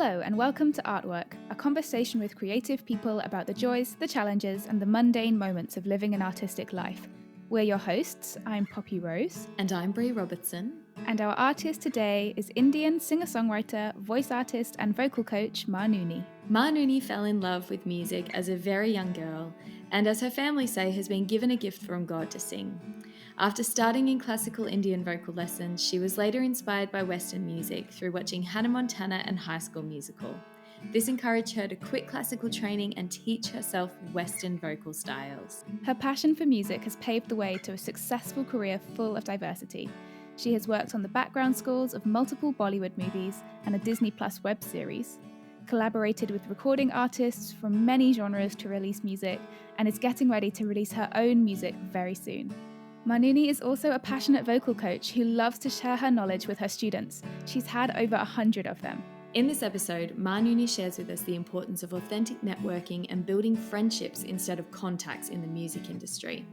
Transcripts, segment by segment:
Hello and welcome to Artwork, a conversation with creative people about the joys, the challenges, and the mundane moments of living an artistic life. We're your hosts. I'm Poppy Rose. And I'm Brie Robertson. And our artist today is Indian singer-songwriter, voice artist, and vocal coach Maanuni. Maanuni fell in love with music as a very young girl, and as her family say, has been given a gift from God to sing. After starting in classical Indian vocal lessons, she was later inspired by Western music through watching Hannah Montana and High School Musical. This encouraged her to quit classical training and teach herself Western vocal styles. Her passion for music has paved the way to a successful career full of diversity. She has worked on the background scores of multiple Bollywood movies and a Disney Plus web series, collaborated with recording artists from many genres to release music, and is getting ready to release her own music very soon. Maanuni is also a passionate vocal coach who loves to share her knowledge with her students. She's had over 100 of them. In this episode, Maanuni shares with us the importance of authentic networking and building friendships instead of contacts in the music industry,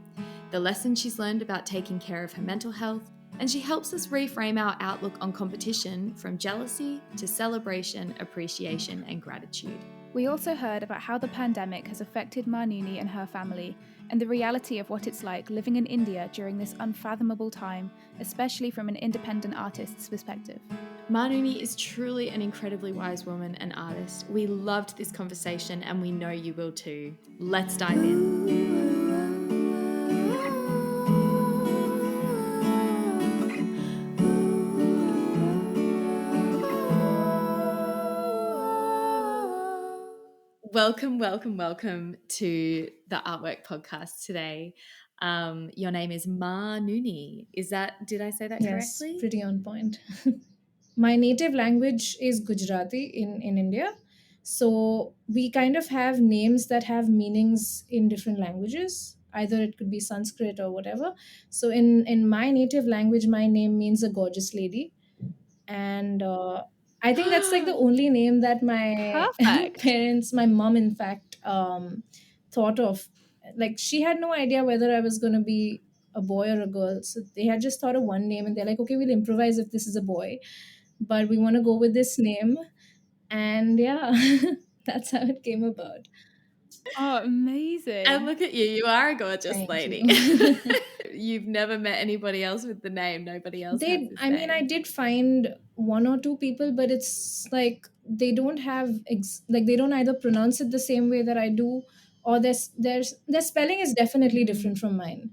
the lessons she's learned about taking care of her mental health, and she helps us reframe our outlook on competition from jealousy to celebration, appreciation, and gratitude. We also heard about how the pandemic has affected Maanuni and her family, and the reality of what it's like living in India during this unfathomable time, especially from an independent artist's perspective. Maanuni is truly an incredibly wise woman and artist. We loved this conversation and we know you will too. Let's dive in. Welcome to the Artwork podcast today. Your name is Maanuni. Did I say that Yes, correctly? pretty on point. My native language is Gujarati in India. So we kind of have names that have meanings in different languages. Either it could be Sanskrit or whatever. So in my native language, my name means a gorgeous lady. And I think that's like the only name that my Perfect. parents, my mom, in fact, thought of. Like she had no idea whether I was going to be a boy or a girl. So they had just thought of one name and they're like, okay, we'll improvise if this is a boy, but we want to go with this name. And yeah, that's how it came about. Oh, amazing. And look at you, you are a gorgeous Thank lady. you. You've never met anybody else with the name. Nobody else has this I mean, name. I did find one or two people, but it's like they don't have like they don't either pronounce it the same way that I do, or their spelling is definitely different from mine.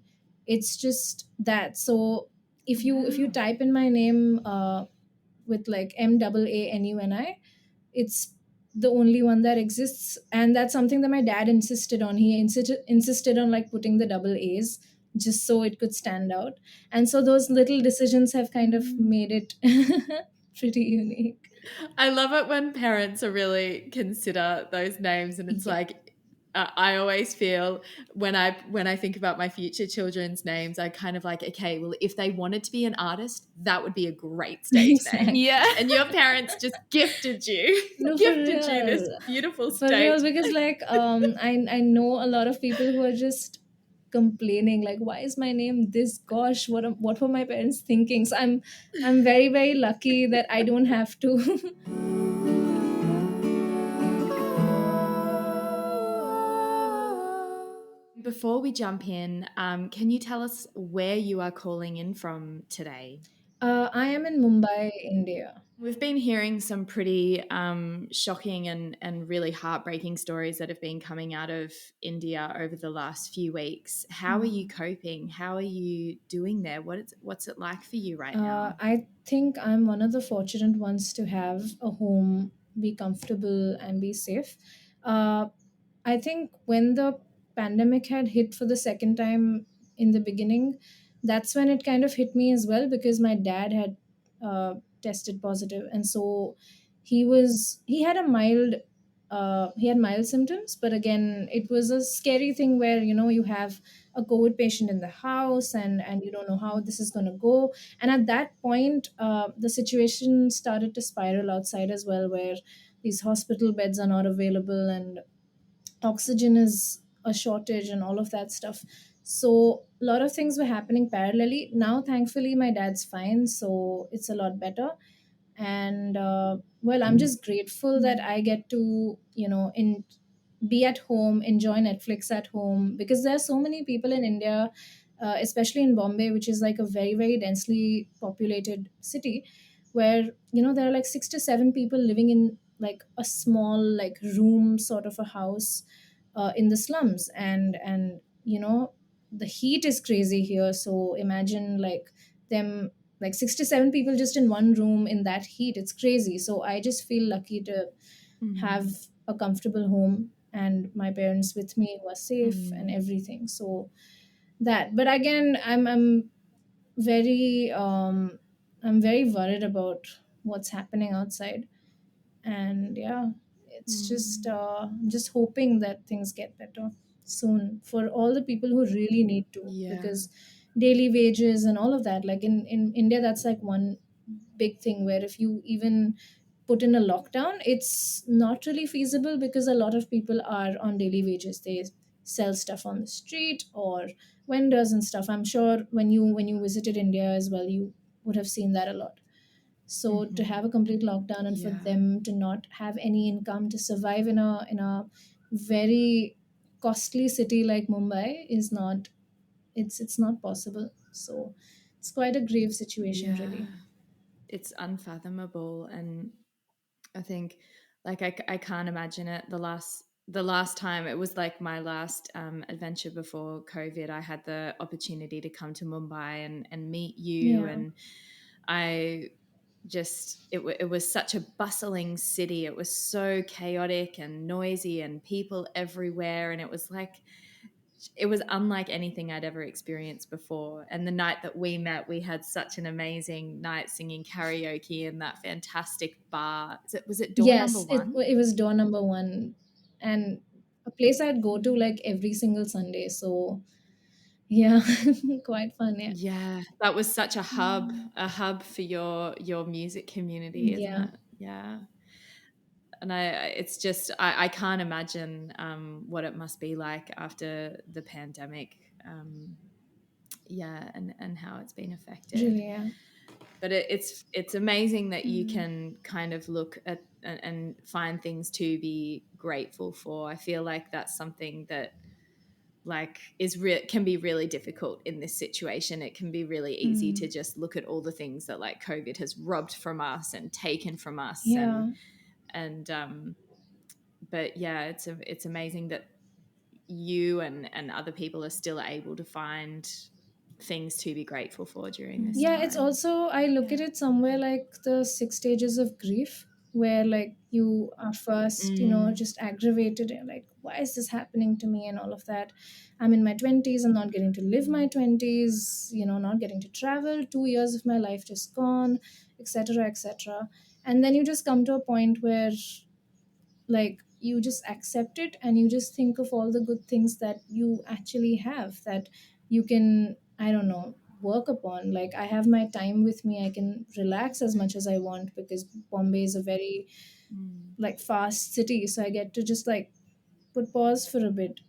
It's just that. So if you type in my name with like MAANUNI, it's the only one that exists, and that's something that my dad insisted on. He insisted on like putting the double A's just so it could stand out, and so those little decisions have kind of made it pretty unique. I love it when parents are really consider those names, and it's Yeah. like I always feel when I think about my future children's names, I kind of like, okay, well, if they wanted to be an artist, that would be a great stage name. Exactly. Yeah. And your parents just gifted you, No, for gifted you this real. beautiful For stage. real, because like I know a lot of people who are just complaining like, why is my name this? Gosh, what were my parents thinking? So I'm very, very lucky that I don't have to. Before we jump in, can you tell us where you are calling in from today? I am in Mumbai, India. We've been hearing some pretty shocking and really heartbreaking stories that have been coming out of India over the last few weeks. How are you coping? How are you doing there? What's it like for you right now? I think I'm one of the fortunate ones to have a home, be comfortable, and be safe. Uh, I think when the pandemic had hit for the second time in the beginning, that's when it kind of hit me as well, because my dad had tested positive, and so he had mild symptoms, but again, it was a scary thing where you have a COVID patient in the house, and you don't know how this is going to go. And at that point, the situation started to spiral outside as well, where these hospital beds are not available and oxygen is a shortage and all of that stuff. So a lot of things were happening parallelly. Now thankfully my dad's fine, so it's a lot better. And well, I'm just grateful that Mm. I get to, be at home, enjoy Netflix at home, because there are so many people in India, especially in Bombay, which is like a very, very densely populated city, where, there are like 6 to 7 people living in like a small, like room sort of a house in the slums. And the heat is crazy here. So imagine like them, like 6 to 7 people just in one room in that heat. It's crazy. So I just feel lucky to have Mm. a comfortable home and my parents with me who are safe and Mm. everything. So that, but again, I'm very I'm very worried about what's happening outside. And yeah, it's just Mm. just hoping that things get better soon for all the people who really need to, Yeah. because daily wages and all of that, like in India, that's like one big thing where if you even put in a lockdown, it's not really feasible, because a lot of people are on daily wages. They sell stuff on the street, or vendors and stuff. I'm sure when you visited India as well, you would have seen that a lot. So to Hmm. have a complete lockdown and for Yeah. them to not have any income to survive in a very costly city like Mumbai is not, it's not possible. So it's quite a grave situation, Yeah. really. It's unfathomable. And I think, like, I can't imagine it. The last time, it was like my last adventure before COVID. I had the opportunity to come to Mumbai and meet you, Yeah. and I just it was such a bustling city. It was so chaotic and noisy and people everywhere, and it was unlike anything I'd ever experienced before. And the night that we met, we had such an amazing night singing karaoke in that fantastic bar. Was it door number Yes, it one? it was door number one, and a place I'd go to like every single Sunday. So yeah, quite fun. Yeah. Yeah, that was such a hub for your music community, isn't Yeah. it? Yeah. And it's just I can't imagine what it must be like after the pandemic. Yeah, and how it's been affected. Really. Yeah. But it's amazing that you Mm. can kind of look at and find things to be grateful for. I feel like that's something that, like, can be really difficult in this situation. It can be really easy to Mm. just look at all the things that, like, COVID has robbed from us and taken from us. and Yeah. and but yeah, it's amazing that you and other people are still able to find things to be grateful for during this Yeah, it's time. also, I look at Yeah. it somewhere like the 6 stages of grief, where like you are first, Mm. just aggravated and like, why is this happening to me and all of that. I'm in my 20s, I'm not getting to live my 20s, not getting to travel, 2 years of my life just gone, etc., etc. And then you just come to a point where like you just accept it, and you just think of all the good things that you actually have, that you can, I don't know, work upon. Like I have my time with me, I can relax as much as I want, because Bombay is a very Mm. like fast city, so I get to just like put pause for a bit.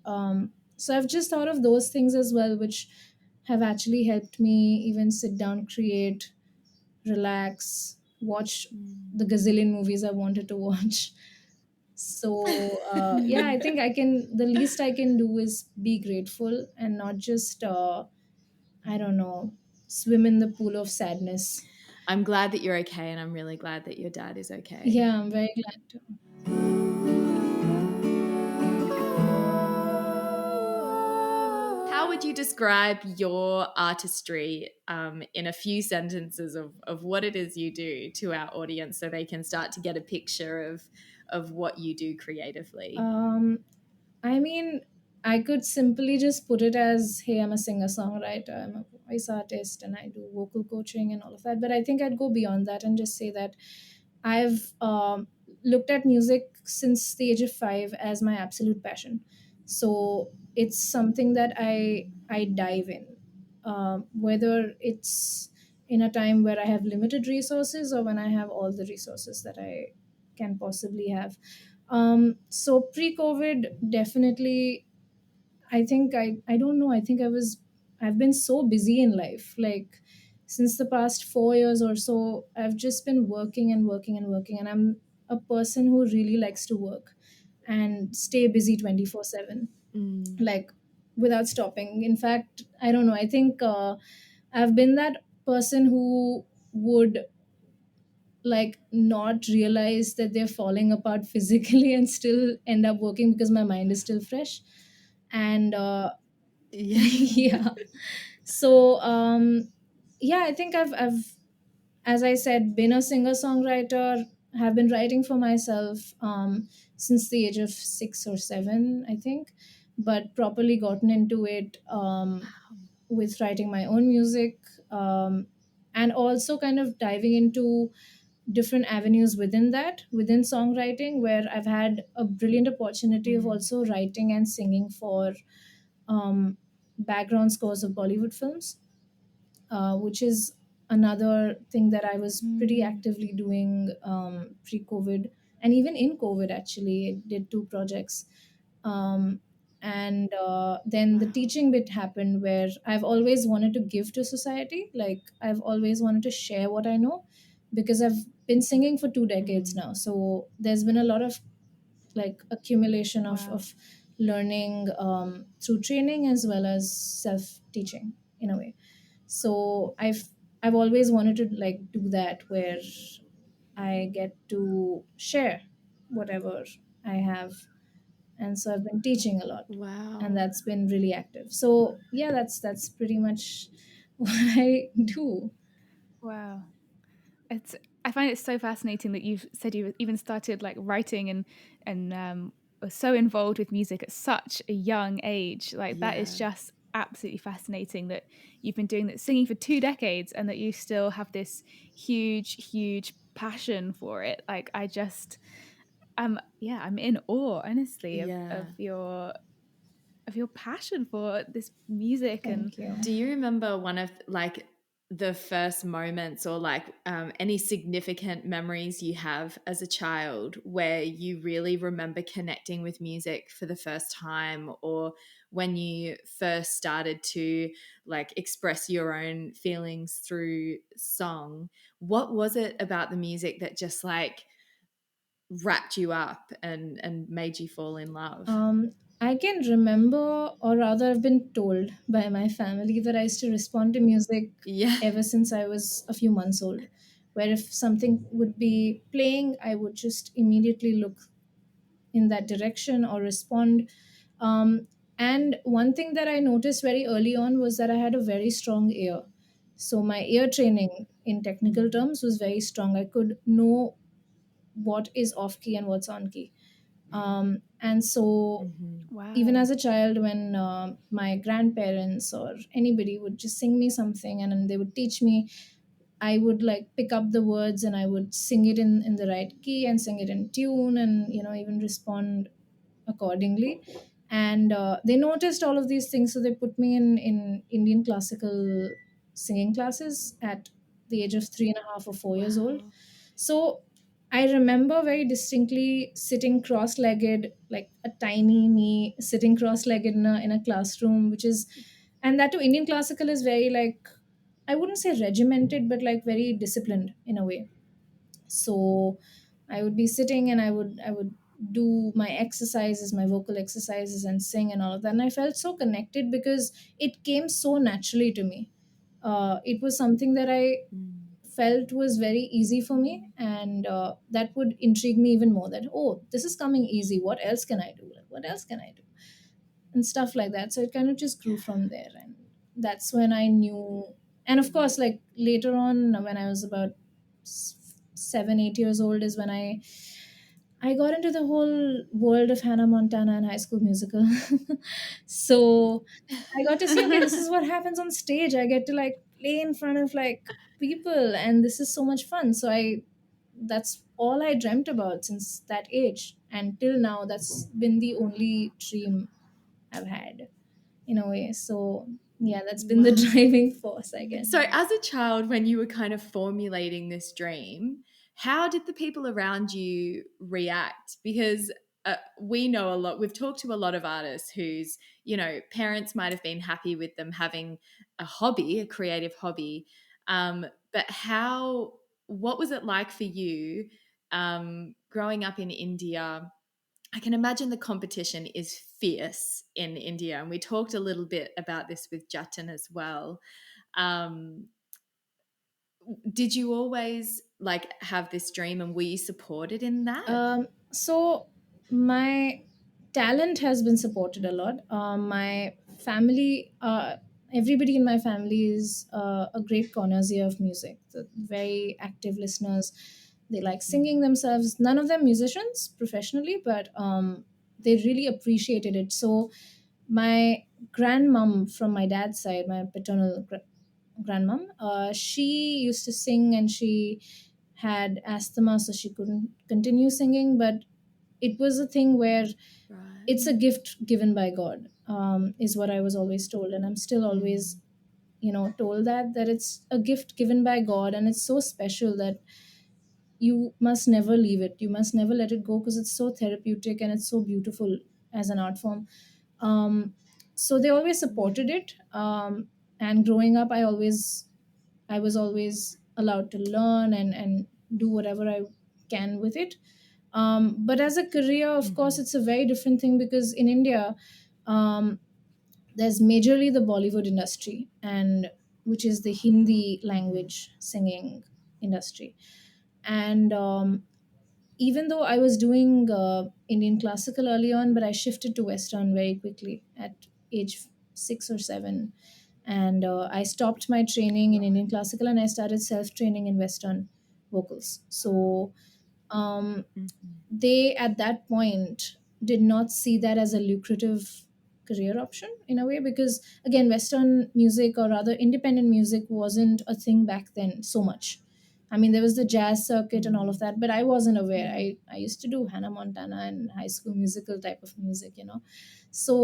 So I've just thought of those things as well, which have actually helped me even sit down, create, relax, watch Mm. the gazillion movies I wanted to watch. So yeah, I think I can, the least I can do is be grateful and not just I don't know, swim in the pool of sadness. I'm glad that you're okay, and I'm really glad that your dad is okay. Yeah, I'm very glad to. How would you describe your artistry in a few sentences of what it is you do to our audience, so they can start to get a picture of what you do creatively? um I mean, I could simply just put it as, hey, I'm a singer songwriter, I'm a voice artist, and I do vocal coaching and all of that. But I think I'd go beyond that and just say that I've looked at music since the age of 5 as my absolute passion. So it's something that I dive in, whether it's in a time where I have limited resources or when I have all the resources that I can possibly have. So pre-COVID, definitely, I think I don't know. I think I've been so busy in life. Like since the past 4 years or so, I've just been working and working and working, and I'm a person who really likes to work and stay busy 24/7, Mm. like without stopping. In fact, I don't know, I think I've been that person who would like not realize that they're falling apart physically and still end up working because my mind is still fresh. And Yeah. yeah, so yeah, I think I've, as I said, been a singer songwriter, have been writing for myself since the age of 6 or 7, I think, but properly gotten into it with writing my own music, and also kind of diving into different avenues within that, within songwriting, where I've had a brilliant opportunity of Mm. also writing and singing for um, background scores of Bollywood films, which is another thing that I was pretty Mm. actively doing pre COVID. And even in COVID, actually, I did 2 projects. Um, and then the Wow. teaching bit happened, where I've always wanted to give to society. Like, I've always wanted to share what I know, because I've been singing for 2 decades Mm. now. So there's been a lot of like accumulation Wow. of learning through training as well as self teaching in a way. So I've always wanted to like do that, where I get to share whatever I have. And so I've been teaching a lot, and Wow. that's been really active. So yeah, that's pretty much what I do. Wow. It's I find it so fascinating that you've said you even started like writing and were so involved with music at such a young age. Like that is Yeah. just absolutely fascinating that you've been doing that singing for 2 decades and that you still have this huge passion for it. Like I just yeah, I'm in awe honestly Yeah. of your passion for this music and Thank you. Do you remember one of like the first moments or like any significant memories you have as a child where you really remember connecting with music for the first time, or when you first started to like express your own feelings through song? What was it about the music that just like wrapped you up and made you fall in love? Um, I can remember, or rather, I've been told by my family that I used to respond to music Yeah. ever since I was a few months old. Where if something would be playing, I would just immediately look in that direction or respond. Um, and one thing that I noticed very early on was that I had a very strong ear. So my ear training, in technical Mm. terms, was very strong. I could know what is off key and what's on key. And so Mhm. even wow. as a child, when my grandparents or anybody would just sing me something and then they would teach me, I would like pick up the words and I would sing it in the right key and sing it in tune, and even respond accordingly. And they noticed all of these things, so they put me in Indian classical singing classes at the age of 3.5 or 4 years old. Wow. So I remember very distinctly sitting cross-legged, like a tiny me sitting cross-legged in a classroom, which is, and that too, Indian classical is very like, I wouldn't say regimented, but like very disciplined in a way. So I would be sitting and I would do my exercises, my vocal exercises, and sing and all of that, and I felt so connected because it came so naturally to me. It was something that I Mm. felt was very easy for me, and that would intrigue me even more, that, oh, this is coming easy, what else can I do, like what else can I do, and stuff like that. So it kind of just grew from there, and that's when I knew. And of course, like later on, when I was about 7, 8 years old, is when I got into the whole world of Hannah Montana and High School Musical. So I got to see, okay, this is what happens on stage. I get to like play in front of like people, and this is so much fun. So that's all I dreamt about since that age. And till now, that's been the only dream I've had in a way. So yeah, that's been the Wow. driving force, I guess. So, as a child, when you were kind of formulating this dream, how did the people around you react? Because we know a lot, we've talked to a lot of artists whose, parents might have been happy with them having a hobby, a creative hobby, But what was it like for you growing up in India? I can imagine the competition is fierce in India, and we talked a little bit about this with Jatin as well. Um, did you always like have this dream, and were you supported in that? So my talent has been supported a lot. My family, everybody in my family is a great connoisseur of music. They're very active listeners. They like singing themselves. None of them musicians professionally, but they really appreciated it. So my grandmom from my dad's side, my paternal grandmom, she used to sing, and she had asthma, so she couldn't continue singing. But it was a thing where Right. it's a gift given by God, is what I was always told, and I'm still Mm. always, told that it's a gift given by God, and it's so special that you must never leave it. You must never let it go, because it's so therapeutic and it's so beautiful as an art form. So they always supported it. And growing up, I was always allowed to learn and do whatever I can with it. But as a career, of course, Mhm. it's a very different thing, because in India, um, there's majorly the Bollywood industry, and which is the Hindi Mhm. language singing industry. And even though I was doing Indian classical early on, but I shifted to Western very quickly at age 6 or 7. And I stopped my training in Indian classical, and I started self training in Western vocals. So um, Mhm. they at that point did not see that as a lucrative career option in a way, because again, Western music, or rather independent music, wasn't a thing back then so much. I mean, there was the jazz circuit and all of Mm. that, but I wasn't aware. I used to do Hannah Montana and High School Musical type of music. So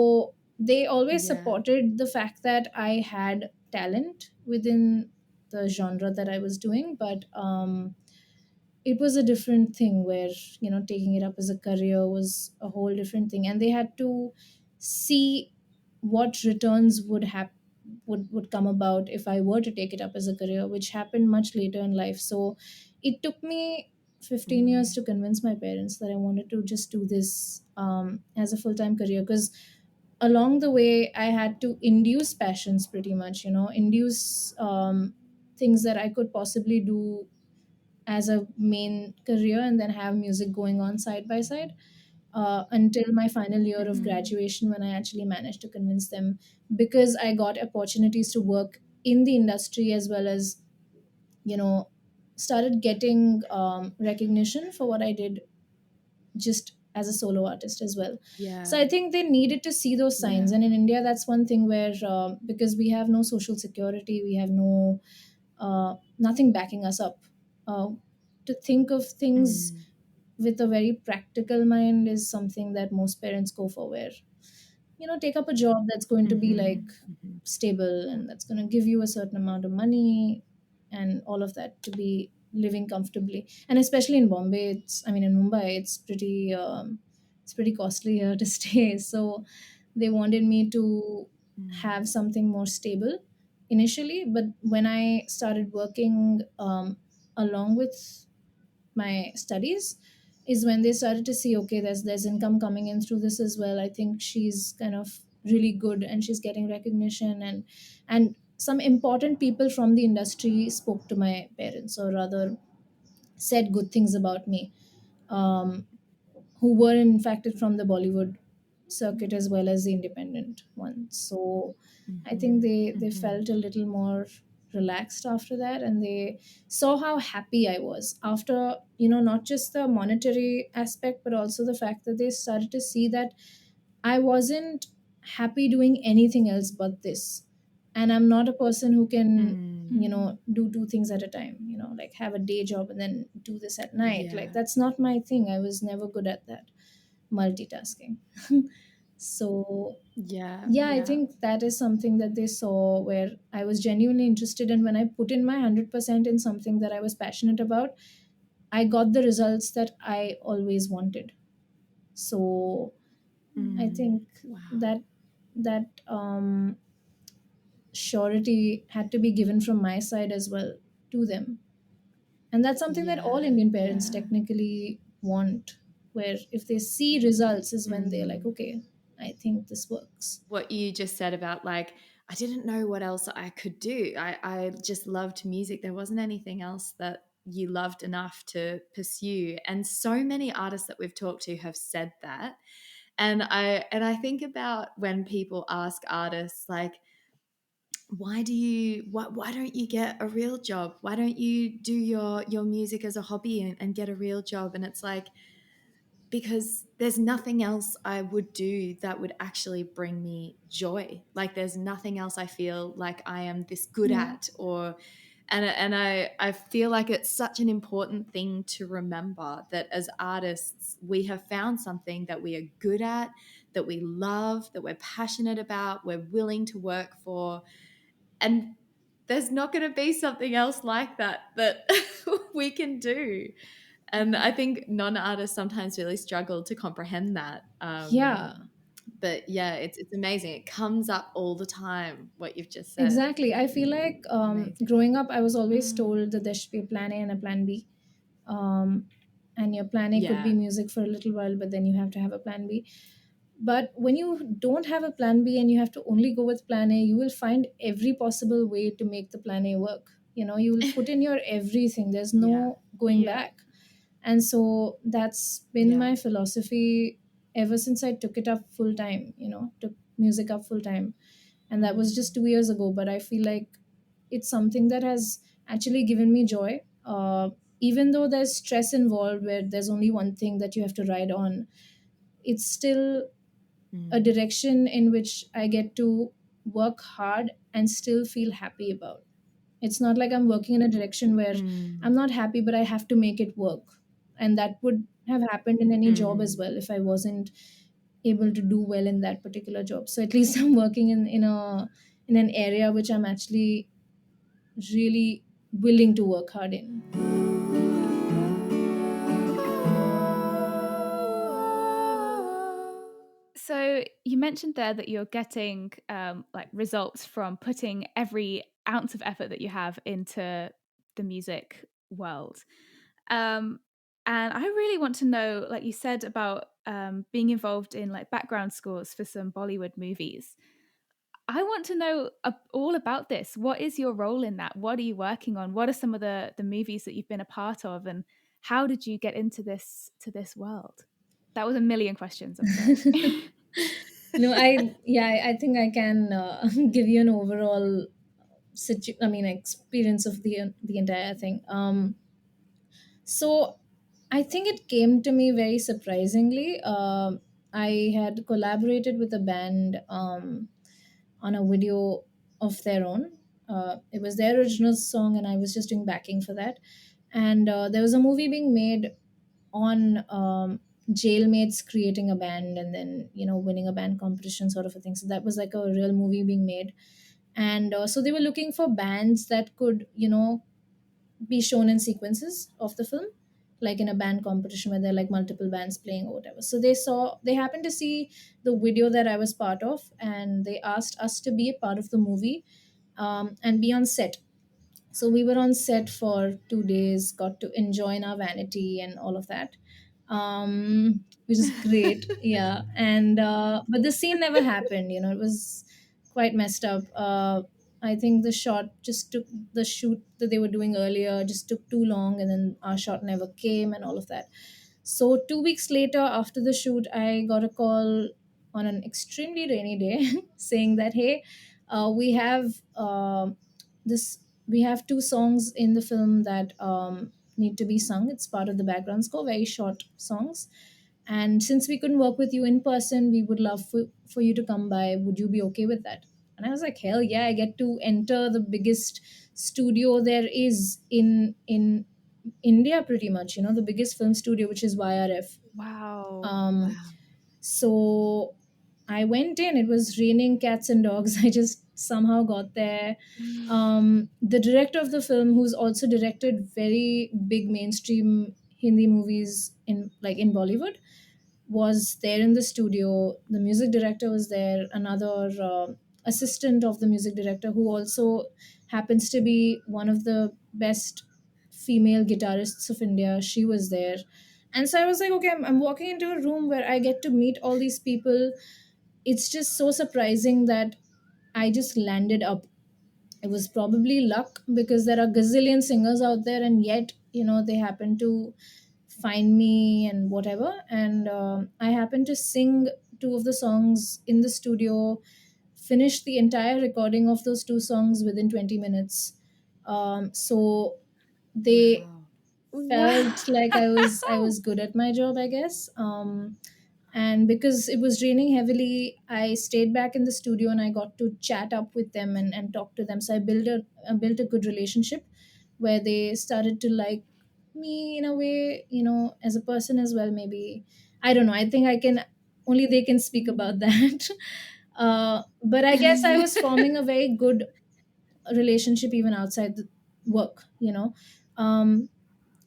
they always Yeah. supported the fact that I had talent within the genre that I was doing. But it was a different thing where, taking it up as a career was a whole different thing, and they had to see what returns would come about if I were to take it up as a career, which happened much later in life. So it took me 15 years Mm. to convince my parents that I wanted to just do this as a full-time career, because along the way I had to induce passions, pretty much, induce things that I could possibly do as a main career, and then have music going on side by side, until my final year of Mhm. graduation, when I actually managed to convince them, because I got opportunities to work in the industry, as well as, you know started getting recognition for what I did, just as a solo artist as well. So I Yeah. think they needed to see those signs. Yeah. And in India, that's one thing where, because we have no social security, we have no nothing backing us up. uh, to think of things Mm. with a very practical mind is something that most parents go for, where, take up a job that's going to be like Mhm. Mhm. stable, and that's going to give you a certain amount of money, and all of that, to be living comfortably. And especially in Bombay, in Mumbai, it's pretty costly here to stay. So they wanted me to Mm. have something more stable initially. But when I started working along with my studies, is when they started to see, okay, there's income coming in through this as well. I think she's kind of really good, and she's getting recognition, and some important people from the industry spoke to my parents, or rather said good things about me, um, who were in fact from the Bollywood circuit as well as the independent ones. So I think Mhm. they Mhm. felt a little more relaxed after that, and they saw how happy I was after, not just the monetary aspect, but also the fact that they started to see that I wasn't happy doing anything else but this. And I'm not a person who can, Mm. do two things at a time, like have a day job and then do this at night. Like, Yeah. that's not my thing. I was never good at that multitasking. So, Yeah. yeah, I Yeah. think that is something that they saw, where I was genuinely interested in. When I put in my 100% in something that I was passionate about, I got the results that I always wanted. So I Mm. think Wow. that surety had to be given from my side as well to them. And that's something that all Yeah, Indian parents yeah. technically want, where if they see results is when they're like, Mm. okay, I think this works. What you just said about like, I didn't know what else I could do. I just loved music. There wasn't anything else that you loved enough to pursue. And so many artists that we've talked to have said that. And I think about when people ask artists like, why don't you get a real job? Why don't you do your music as a hobby and get a real job? And it's like, because there's nothing else I would do that would actually bring me joy. Like there's nothing else I feel like I am this good Yeah. at, or and I feel like it's such an important thing to remember that as artists we have found something that we are good at, that we love, that we're passionate about, we're willing to work for, and there's not going to be something else like that we can do. And I think non-artists sometimes really struggle to comprehend that. Yeah, But yeah, it's amazing. It comes up all the time. What you've just said. exactly. I feel like It's amazing. growing up, I was always Mm. told that there should be a plan A and a plan B. Um, and your plan A could be Yeah. music for a little while, but then you have to have a plan B. But when you don't have a plan B and you have to only go with plan A, you will find every possible way to make the plan A work. You know, you will put in your everything. There's Yeah. no going Yeah. back. And so that's been Yeah. my philosophy ever since I took it up full time, took music up full time. And that was just Mm. 2 years ago. But I feel like it's something that has actually given me joy. Even though there's stress involved where there's only one thing that you have to ride on, it's still a Mm. direction in which I get to work hard and still feel happy about. It's not like I'm working in a direction where Mm. I'm not happy, but I have to make it work. And that would have happened in any job as Mm. well if I wasn't able to do well in that particular job. So at least I'm working in an area which I'm actually really willing to work hard in. So you mentioned there that you're getting like results from putting every ounce of effort that you have into the music world. Um, and I really want to know, like you said about being involved in like background scores for some Bollywood movies. I want to know all about this. What is your role in that? What are you working on? What are some of the movies that you've been a part of, and how did you get into this world? That was a million questions. I'm sorry. No, I think I can give you an overall experience of the entire thing. So I think it came to me very surprisingly. I had collaborated with a band on a video of their own. It was their original song, and I was just doing backing for that. And there was a movie being made on jailmates creating a band and then winning a band competition sort of a thing. So that was like a real movie being made, and so they were looking for bands that could be shown in sequences of the film, like in a band competition where there are like multiple bands playing or whatever. So they happened to see the video that I was part of, and they asked us to be a part of the movie, and be on set. So we were on set for 2 days, got to enjoy in our vanity and all of that, which is great. Yeah, and but the scene never happened. It was quite messed up. I think the shoot that they were doing earlier just took too long, and then our shot never came, and all of that. So 2 weeks later, after the shoot, I got a call on an extremely rainy day saying that, hey, we have this we have two songs in the film that need to be sung. It's part of the background score, very short songs. And since we couldn't work with you in person, we would love for you to come by. Would you be okay with that? And I was like, hell yeah, I get to enter the biggest studio there is in India, pretty much, the biggest film studio, which is YRF. Wow. Um, Wow. so I went in. It was raining cats and dogs. I just somehow got there. The director of the film, who's also directed very big mainstream Hindi movies in Bollywood, was there in the studio. The music director was there. Another assistant of the music director, who also happens to be one of the best female guitarists of India. She was there. And so I was like, okay, I'm walking into a room where I get to meet all these people. It's just so surprising that I just landed up. It was probably luck, because there are gazillion singers out there, and yet, they happen to find me and whatever. And I happened to sing two of the songs in the studio, finished the entire recording of those two songs within 20 minutes. So they Wow. felt like I was good at my job, I guess. And because it was raining heavily, I stayed back in the studio and I got to chat up with them and talk to them. So I built a good relationship, where they started to like me in a way, as a person as well. Maybe, I don't know. I think I can only they can speak about that. But I guess I was forming a very good relationship even outside the work.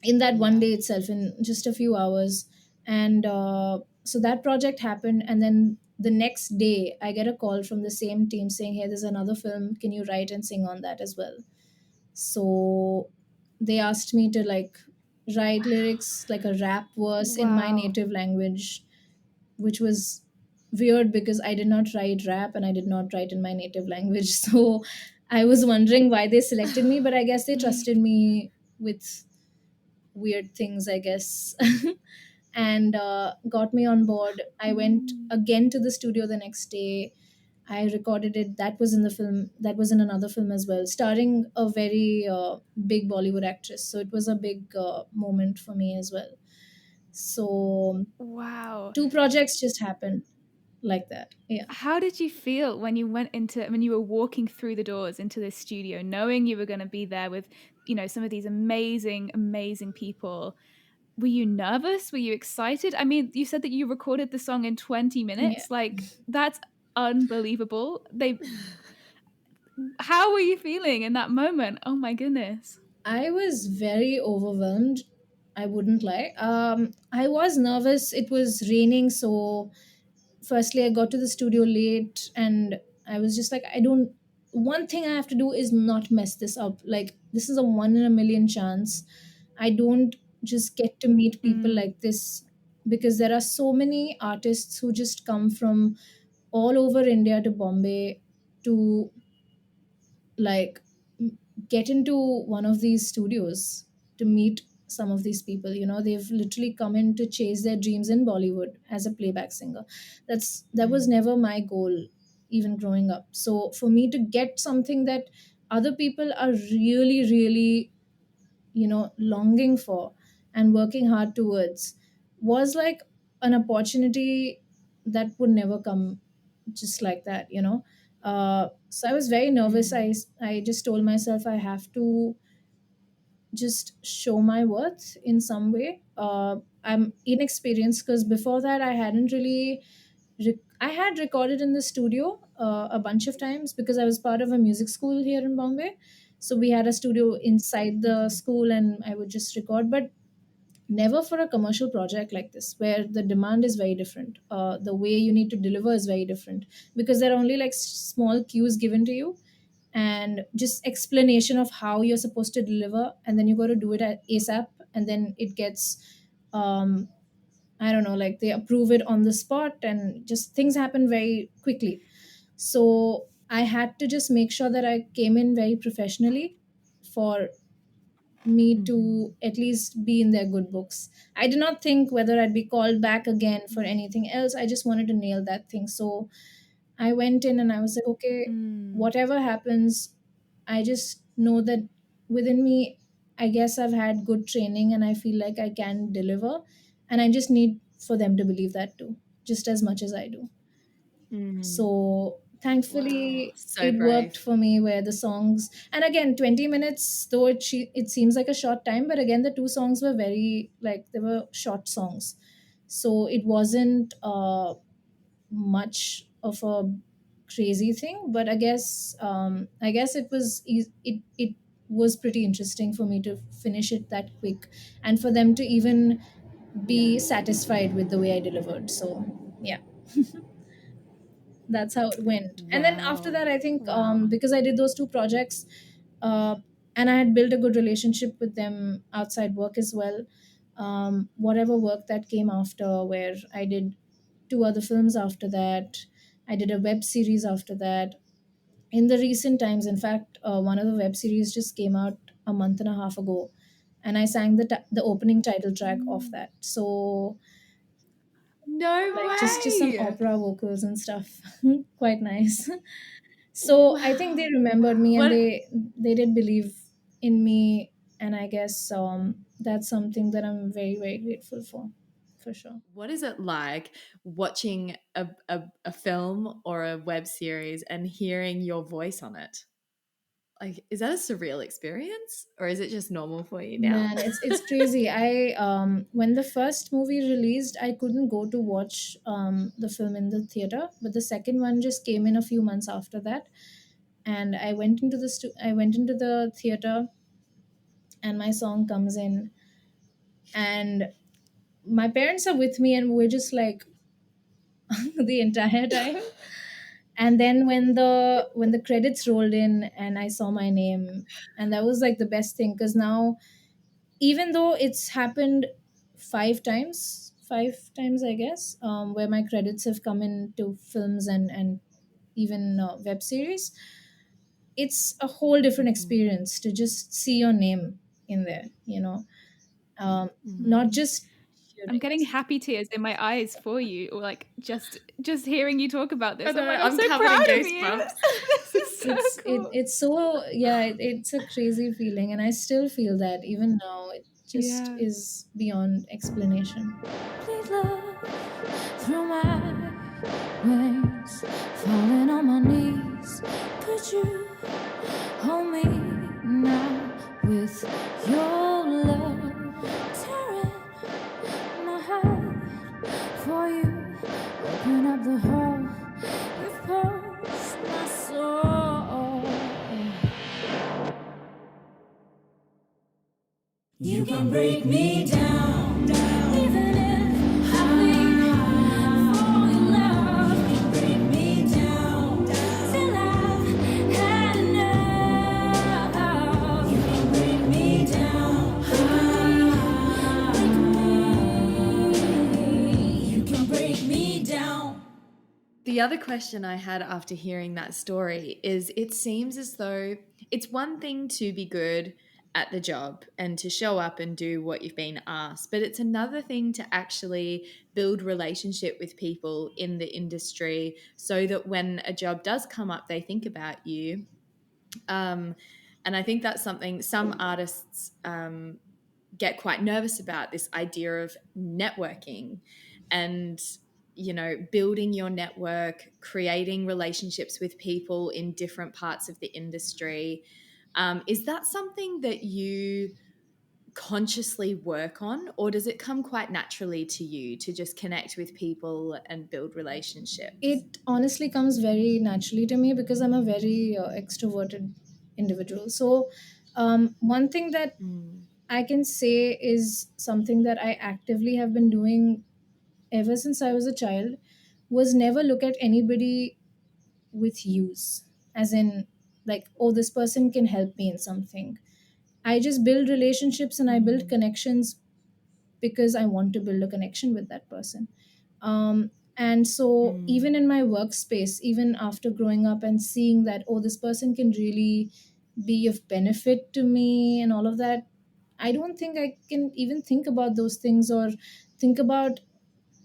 In that one Yeah. day itself, in just a few hours. And so that project happened, and then the next day I get a call from the same team saying, hey, there's another film, can you write and sing on that as well? So they asked me to like write lyrics, like a rap verse in my Wow. native language, which was weird because I did not write rap and I did not write in my native language. So I was wondering why they selected me, but I guess they trusted me with weird things, I guess. And got me on board. I went Mm. again to the studio the next day. I recorded it. That was in the film. That was in another film as well, starring a very big Bollywood actress. So it was a big moment for me as well. So Wow. two projects just happened like that. Yeah. How did you feel when when you were walking through the doors into this studio, knowing you were going to be there with, some of these amazing, amazing people? Were you nervous? Were you excited? I mean, you said that you recorded the song in 20 Yeah. minutes. Like, that's unbelievable. How were you feeling in that moment? Oh my goodness. I was very overwhelmed. I wouldn't lie. I was nervous. It was raining, so firstly I got to the studio late, and I was just like, I don't. One thing I have to do is not mess this up. Like, this is a one in a million chance. I don't just get to meet people Mm, like this, because there are so many artists who just come from all over India to Bombay to like get into one of these studios to meet some of these people. They've literally come in to chase their dreams in Bollywood as a playback singer. That was Mm. never my goal, even growing up. So for me to get something that other people are really, really, longing for and working hard towards, was like an opportunity that would never come just like that. So I was very nervous. Mm. I just told myself I have to just show my worth in some way. I'm inexperienced, because before that I hadn't really I had recorded in the studio a bunch of times, because I was part of a music school here in Bombay. So we had a studio inside the Mhm. school, and I would just record, but never for a commercial project like this, where the demand is very different. The way you need to deliver is very different, because there are only like small cues given to you, and just explanation of how you're supposed to deliver, and then you got to do it at ASAP, and then it gets um, I don't know, like they approve it on the spot, and just things happen very quickly. So I had to just make sure that I came in very professionally for me Mhm. to at least be in their good books. I did not think whether I'd be called back again for anything else. I just wanted to nail that thing. So I went in and I was like, okay, mm. whatever happens, I just know that within me, I guess I've had good training and I feel like I can deliver. And I just need for them to believe that too, just as much as I do. Mm. So Wow. thankfully So it worked brave. for me, where the songs, and again 20 minutes, though it seems like a short time, but again the two songs were very, like, they were short songs. So it wasn't much of a crazy thing, but I guess it was pretty interesting for me to finish it that quick, and for them to even be satisfied with the way I delivered. So yeah. That's how it went. And then after Wow. that, I think Wow. because I did those two projects, uh, and I had built a good relationship with them outside work as well. Whatever work that came after, where I did two other films after that, I did a web series after that. In the recent times, in fact, one of the web series just came out a month and a half ago, and I sang the opening title track of that. So No like just some way. opera vocals and stuff, quite nice. So I think they Wow. remembered me, and What they did believe in me, and I guess that's something that I'm very very grateful for sure. what is it like watching a film or a web series and hearing your voice on it? Like, is that a surreal experience or is it just normal for you now? Man, it's crazy. I when the first movie released, I couldn't go to watch the film in the theater, but the second one just came in a few months after that, and I went into the theater, and my song comes in, and my parents are with me, and we're just like the entire time. And then when the credits rolled in and I saw my name, and that was like the best thing, because now, even though it's happened five times I guess, where my credits have come into films and even web series, it's a whole different Mhm. experience to just see your name in there, not Mm. just I'm hearing getting it. happy tears in my eyes for you, or like just hearing you talk about I this. I'm know, like, I'm I'm so covered in proud of you. goosebumps. This is so cool. It's so, yeah, it's a crazy feeling, and I still feel that even now. It just Yeah. is beyond explanation. Complete love through my veins, falling on my knees. Could you hold me now with your love? Tearing my heart for you, open up the hole you've pushed my soul. You can break me down, even if I leave for your love. You break me down till I've had enough. You can break me down, break me. You can break me down. The other question I had after hearing that story is it seems as though it's one thing to be good at the job and to show up and do what you've been asked, but it's another thing to actually build relationship with people in the industry so that when a job does come up, they think about you. Um, and I think that's something some artists get quite nervous about, this idea of networking and building your network, creating relationships with people in different parts of the industry. Is that something that you consciously work on, or does it come quite naturally to you to just connect with people and build relationships? It honestly comes very naturally to me because I'm a very extroverted individual. So one thing that Mm, I can say is something that I actively have been doing ever since I was a child, was never look at anybody with use, as in, like, oh, this person can help me in something. I just build relationships and I build mm, connections because I want to build a connection with that person. And so, mm, even in my workspace, even after growing up and seeing that, oh, this person can really be of benefit to me and all of that, I don't think I can even think about those things or think about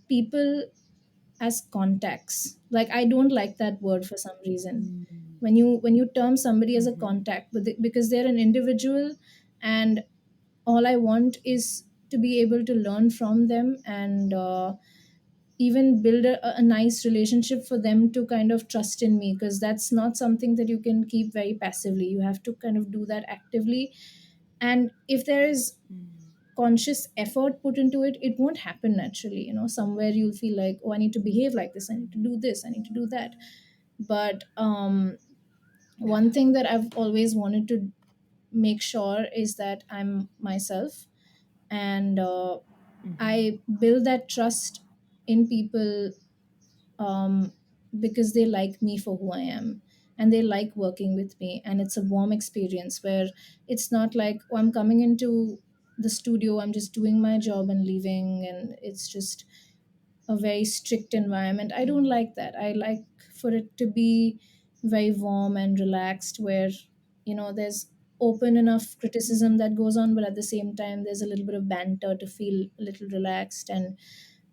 people as contacts. Like, I don't like that word for some reason. mm, When you term somebody as a mhm, contact, because they're an individual, and all I want is to be able to learn from them, and even build a nice relationship for them to kind of trust in me, because that's not something that you can keep very passively. You have to kind of do that actively. And if there is mm, conscious effort put into it, it won't happen naturally. Somewhere you'll feel like, oh, I need to behave like this, I need to do this, I need to do that. But one thing that I've always wanted to make sure is that I'm myself, and mhm, I build that trust in people, because they like me for who I am, and they like working with me, and it's a warm experience where it's not like, oh, I'm coming into the studio, I'm just doing my job and leaving, and it's just a very strict environment. I don't like that. I like for it to be very warm and relaxed, where there's open enough criticism that goes on, but at the same time there's a little bit of banter to feel a little relaxed, and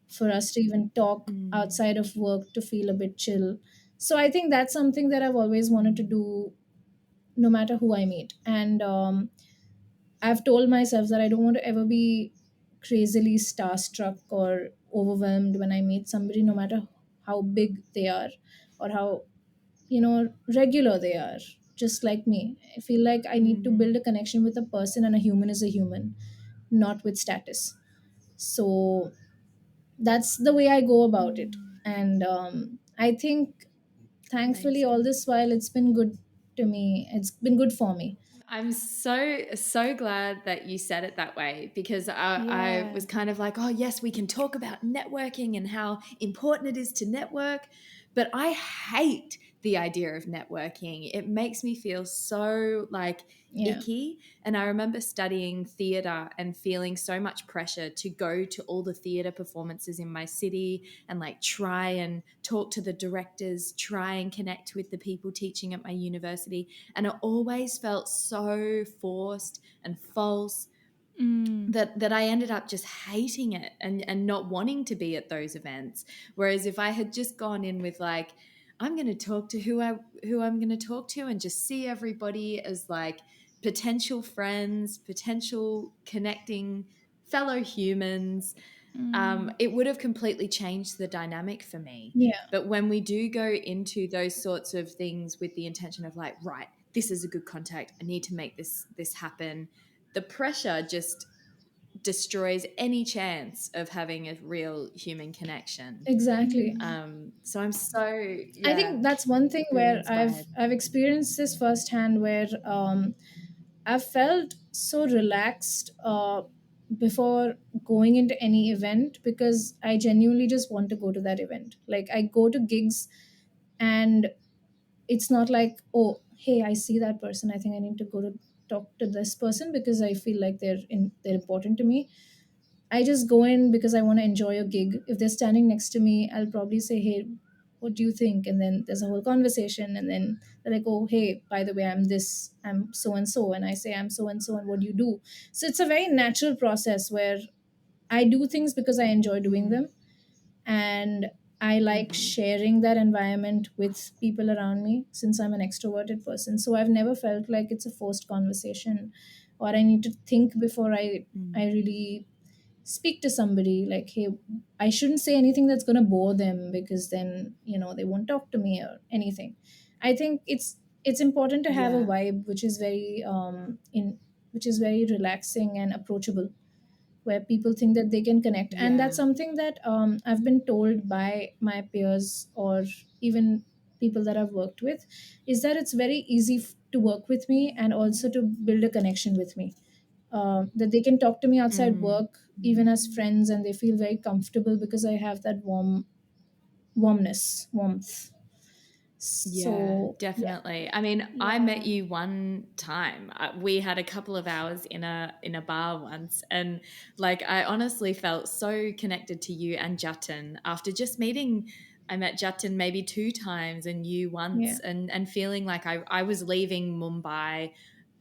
for us to even talk Mm. outside of work to feel a bit chill. So I think that's something that I've always wanted to do, no matter who I meet. And I've told myself that I don't want to ever be crazily starstruck or overwhelmed when I meet somebody, no matter how big they are or how, regular they are, just like me. I feel like I need to build a connection with a person, and a human is a human, not with status. So that's the way I go about it. And I think, thankfully, all Amazing. this while, it's been good to me. It's been good for me. I'm so glad that you said it that way, because I Yeah. was kind of like, oh yes, we can talk about networking and how important it is to network, but I hate the idea of networking. It makes me feel so like Yeah, icky. And I remember studying theater and feeling so much pressure to go to all the theater performances in my city and like try and talk to the directors, try and connect with the people teaching at my university, and it always felt so forced and false Mm. that I ended up just hating it and not wanting to be at those events. Whereas if I had just gone in with like, I'm going to talk to who I'm going to talk to, and just see everybody as like potential friends, potential connecting fellow humans, Mm. it would have completely changed the dynamic for me. yeah, But when we do go into those sorts of things with the intention of like, right, this is a good contact, I need to make this happen, the pressure just destroys any chance of having a real human connection. exactly. Mm. So I'm so, I yeah, think that's one thing really where inspired. I've experienced this firsthand, where I've felt so relaxed before going into any event, because I genuinely just want to go to that event. Like, I go to gigs, and it's not like, oh, hey, I see that person, I think I need to go to talk to this person because I feel like they're important to me. I just go in because I want to enjoy a gig. If they're standing next to me, I'll probably say, hey, what do you think? And then there's a whole conversation. And then they're like, oh, hey, by the way, I'm so and so. And I say, I'm so and so. And what do you do? So it's a very natural process where I do things because I enjoy doing Mm, them. And I like mm, sharing that environment with people around me, since I'm an extroverted person. So I've never felt like it's a forced conversation, or I need to think before I mm. really speak to somebody, like, hey, I shouldn't say anything that's going to bore them, because then they won't talk to me or anything. I think it's important to have a Yeah, vibe which is very relaxing and approachable, where people think that they can connect. And that's yeah. something that I've been told by my peers, or even people that I've worked with, is that it's very easy to work with me, and also to build a connection with me, that they can talk to me outside Mm, work, mm. even as friends, and they feel very comfortable because I have that warmth. Yeah, So yeah, definitely. I mean, I met Yeah. you one time. We had a couple of hours in a bar once, and like I honestly felt so connected to you and Jatin after just meeting. I met Jatin maybe two times and you yeah, once, and feeling like I was leaving Mumbai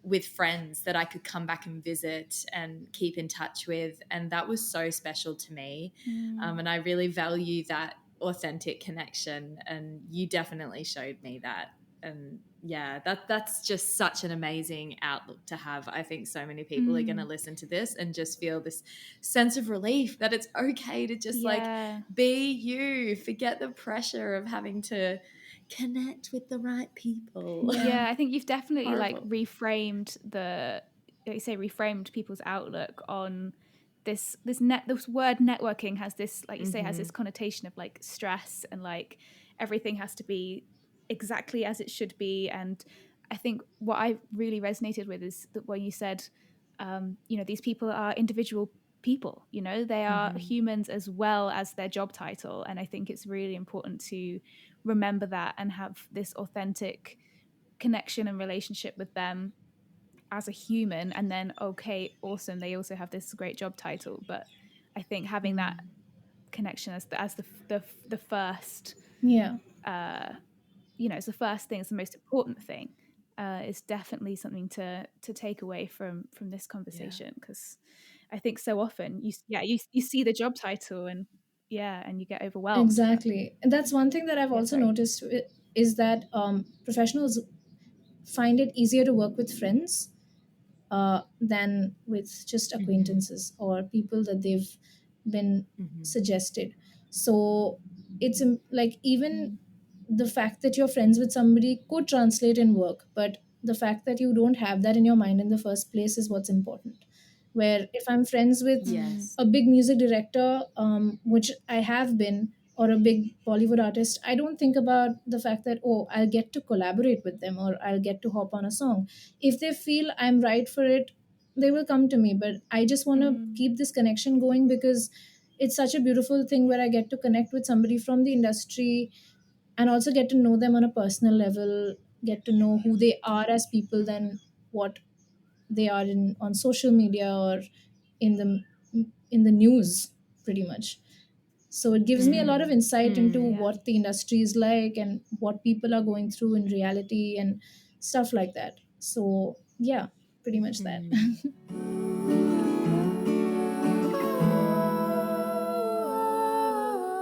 with friends that I could come back and visit and keep in touch with, and that was so special to me. Mm. And I really value that authentic connection, and you definitely showed me that. And yeah, that's just such an amazing outlook to have. I think so many people are going to Mm. listen to this and just feel this sense of relief that it's okay to just like Yeah. be you, forget the pressure of having to connect with the right people. yeah, Yeah, I think you've definitely like Horrible. reframed like you say, reframed people's outlook on this word networking has this, like you say, has Hmm. this connotation of like stress, and like everything has to be exactly as it should be. And I think what I really resonated with is that when you said, these people are individual people, you know, they are Mm-hmm. humans as well as their job title. And I think it's really important to remember that and have this authentic connection and relationship with them as a human. And then, okay, awesome, they also have this great job title. But I think having that connection as the first, Yeah, it's the first thing, it's the most important thing, is definitely something to take away from this Yeah. conversation, because I think so often you see the job title and and you get overwhelmed. But exactly. And that's one thing that I've yeah, also sorry. noticed is that professionals find it easier to work with friends than with just Mm-hmm. acquaintances or people that they've been Mm-hmm. suggested. So like even the fact that you're friends with somebody could translate in work, but the fact that you don't have that in your mind in the first place is what's important. Where if I'm friends with Mm, Yes. a big music director, which I have been, or a big Bollywood artist, I don't think about the fact that, oh, I'll get to collaborate with them or I'll get to hop on a song. If they feel I'm right for it, they will come to me. But I just want to mm, keep this connection going because it's such a beautiful thing where I get to connect with somebody from the industry and also get to know them on a personal level, get to know who they are as people than what they are in on social media or in the news, pretty much. So it gives me a lot of Mm. insight into Mm. yeah. what the industry is like and what people are going through in reality and stuff like that. So yeah, pretty much that. Mm.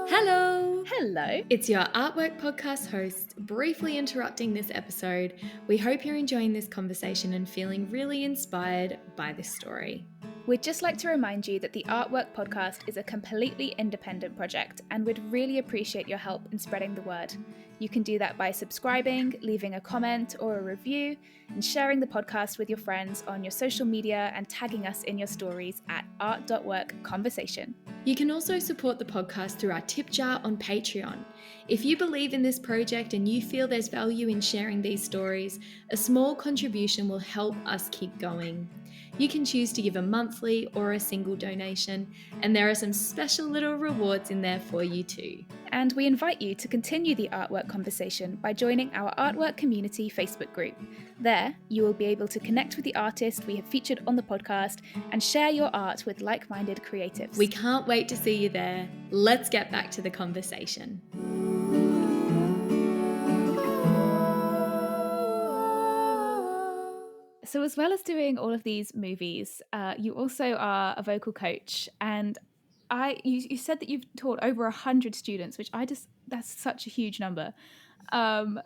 Hello! Hello. It's your Artwork Podcast host, briefly interrupting this episode. We hope you're enjoying this conversation and feeling really inspired by this story. We'd just like to remind you that the Artwork Podcast is a completely independent project and would really appreciate your help in spreading the word. You can do that by subscribing, leaving a comment or a review, and sharing the podcast with your friends on your social media and tagging us in your stories at art.workconversation. You can also support the podcast through our tip jar on Patreon. If you believe in this project and you feel there's value in sharing these stories, a small contribution will help us keep going. You can choose to give a monthly or a single donation, and there are some special little rewards in there for you too. And we invite you to continue the artwork conversation by joining our Artwork Community Facebook group. There, you will be able to connect with the artist we have featured on the podcast and share your art with like-minded creatives. We can't wait to see you there. Let's get back to the conversation. So, as well as doing all of these movies, you also are a vocal coach, and you said that you've taught over 100 students, which that's such a huge number. Um,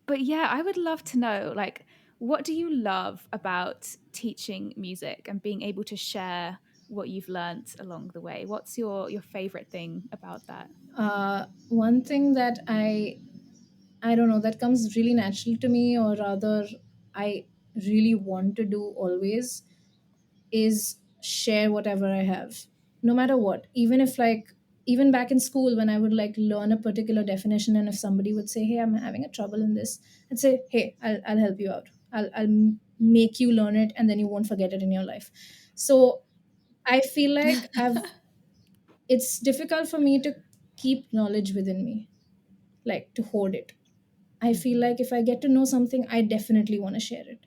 but yeah, I would love to know, like, what do you love about teaching music and being able to share what you've learnt along the way? What's your favorite thing about that? One thing that I don't know, that comes really natural to me, or rather I really want to do always, is share whatever I have, no matter what. Even if, like, even back in school when I would like learn a particular definition, and if somebody would say, hey, I'm having a trouble in this, I'd say, hey, I'll help you out. I'll make you learn it and then you won't forget it in your life. So I feel like it's difficult for me to keep knowledge within me, like to hoard it. I feel like if I get to know something, I definitely want to share it.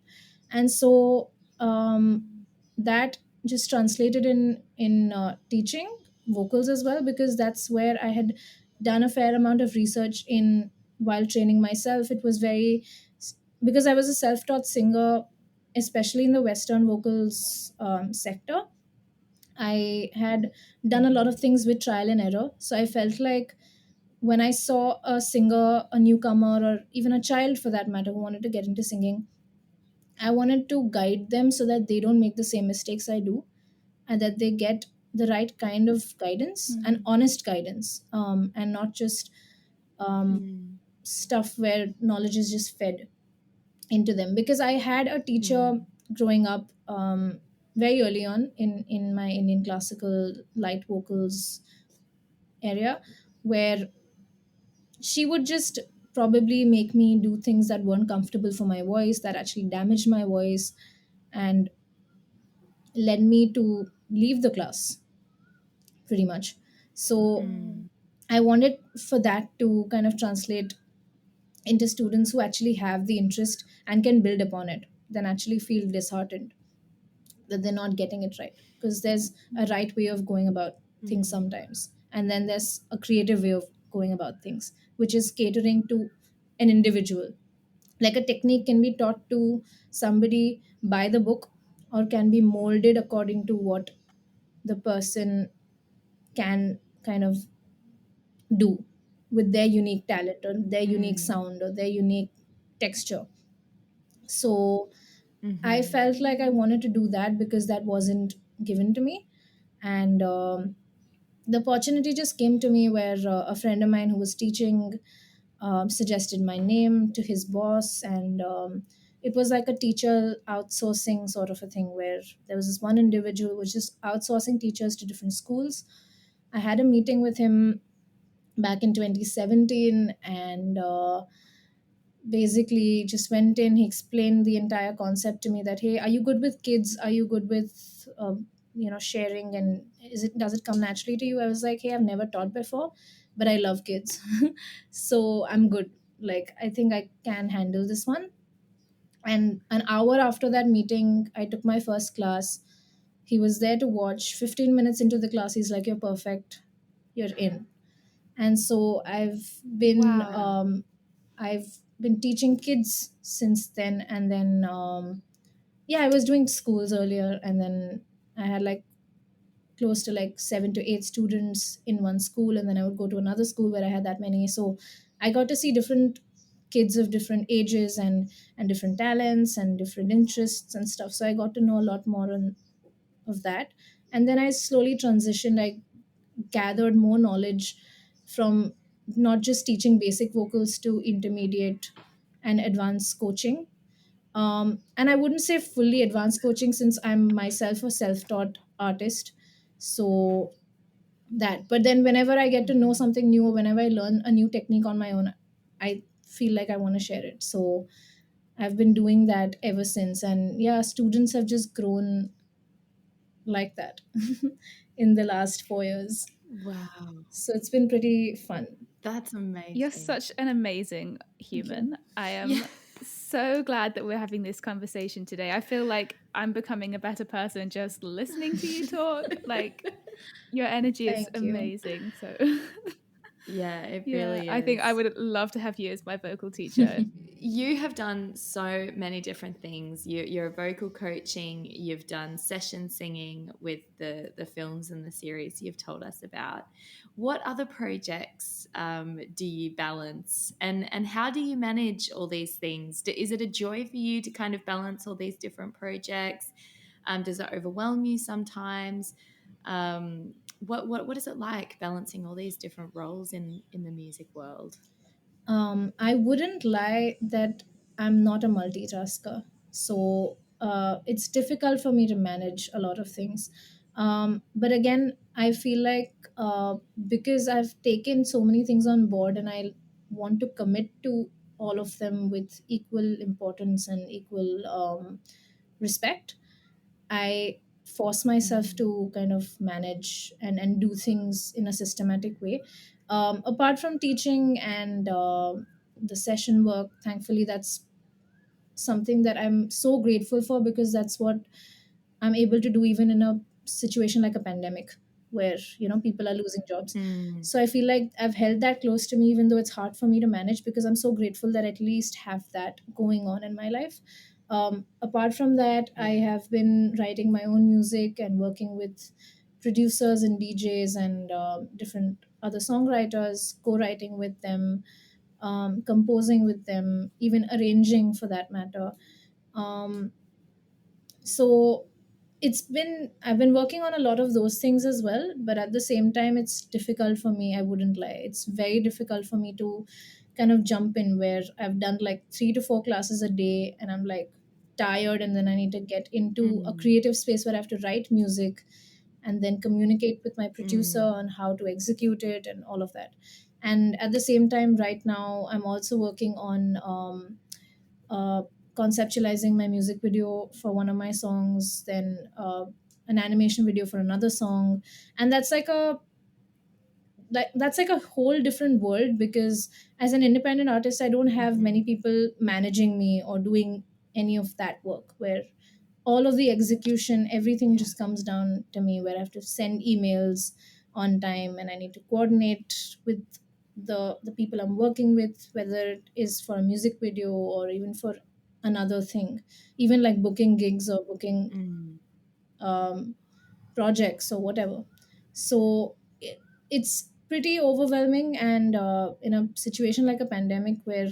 And so that just translated in teaching vocals as well, because that's where I had done a fair amount of research in while training myself. It was very, because I was a self-taught singer, especially in the Western vocals sector. I had done a lot of things with trial and error. So I felt like when I saw a singer, a newcomer, or even a child for that matter, who wanted to get into singing, I wanted to guide them so that they don't make the same mistakes I do, and that they get the right kind of guidance and Mm, honest guidance, and not just um, Mm. stuff where knowledge is just fed into them. Because I had a teacher Mm. growing up, very early on in my Indian classical light vocals area, where she would just probably make me do things that weren't comfortable for my voice, that actually damaged my voice, and led me to leave the class pretty much. So Mm. I wanted for that to kind of translate into students who actually have the interest and can build upon it, then actually feel disheartened that they're not getting it right, because there's a right way of going about things Mm. sometimes, and then there's a creative way of going about things, which is catering to an individual. Like a technique can be taught to somebody by the book, or can be molded according to what the person can kind of do with their unique talent or their unique Mm. sound or their unique texture. So I Mhm. felt like I wanted to do that because that wasn't given to me. And the opportunity just came to me where a friend of mine who was teaching suggested my name to his boss. And it was like a teacher outsourcing sort of a thing, where there was this one individual who was just outsourcing teachers to different schools. I had a meeting with him back in 2017, and basically just went in. He explained the entire concept to me, that hey, are you good with kids, are you good with sharing, and does it come naturally to you? I was like, hey, I've never taught before, but I love kids. So I'm good. Like, I think I can handle this one. And an hour after that meeting, I took my first class. He was there to watch. 15 minutes into the class, he's like, you're perfect, you're in. And so Wow. I've been teaching kids since then. And then yeah, I was doing schools earlier, and then I had like close to like 7 to 8 students in one school, and then I would go to another school where I had that many. So I got to see different kids of different ages, and different talents and different interests and stuff. So I got to know a lot more of that. And then I slowly transitioned. I gathered more knowledge from not just teaching basic vocals to intermediate and advanced coaching. And I wouldn't say fully advanced coaching, since I'm myself a self-taught artist. So that, but then whenever I get to know Mhm. something new, or whenever I learn a new technique on my own, I feel like I want to share it. So I've been doing that ever since. And yeah, students have just grown like that in the last 4 years. Wow. So it's been pretty fun. That's You're amazing. such an amazing Thank you. human. I Yeah. am so glad that we're having this conversation today. I feel like I'm becoming a better person just listening to you talk. Like, your energy is Thank you. amazing. So, Yeah, it yeah, really I think I is. would love to have you as my vocal teacher. You have done so many different things. You're vocal coaching, you've done session singing with the films and the series you've told us about. What other projects do you balance, and how do you manage all these things? Is it a joy for you to kind of balance all these different projects? Does it overwhelm you sometimes? What is it like balancing all these different roles in the music world? I wouldn't lie that I'm not a multitasker. So it's difficult for me to manage a lot of things. But again, I feel like because I've taken so many things on board, and I want to commit to all of them with equal importance and equal respect, I force myself Mm. to kind of manage and do things in a systematic way. Apart from teaching and the session work, thankfully, that's something that I'm so grateful for, because that's what I'm able to do even in a situation like a pandemic, where people are losing jobs. Mm. So I feel like I've held that close to me, even though it's hard for me to manage, because I'm so grateful that I at least have that going on in my life. Apart from that, I Yeah. have been writing my own music and working with producers and DJs and different other songwriters, co-writing with them, composing with them, even arranging for that matter. Um, so I've been working on a lot of those things as well, but at the same time, it's difficult for me. I wouldn't lie, it's very difficult for me to kind of jump in, where I've done like 3 to 4 classes a day, and I'm like tired, and then I need to get into a Mm. creative space where I have to write music and then communicate with my producer Mm. on how to execute it and all of that. And at the same time, right now, I'm also working on uh, conceptualizing my music video for one of my songs. Then an animation video for another song. And that's like a whole different world, because as an independent artist I don't have many Mm-hmm. people managing me or doing any of that work, where all of the execution, everything Yeah. just comes down to me, where I have to send emails on time and I need to coordinate with the people I'm working with, whether it is for a music video or even for another thing, even like booking gigs or booking Mm. um, projects or whatever. So it's pretty overwhelming, and in a situation like a pandemic, where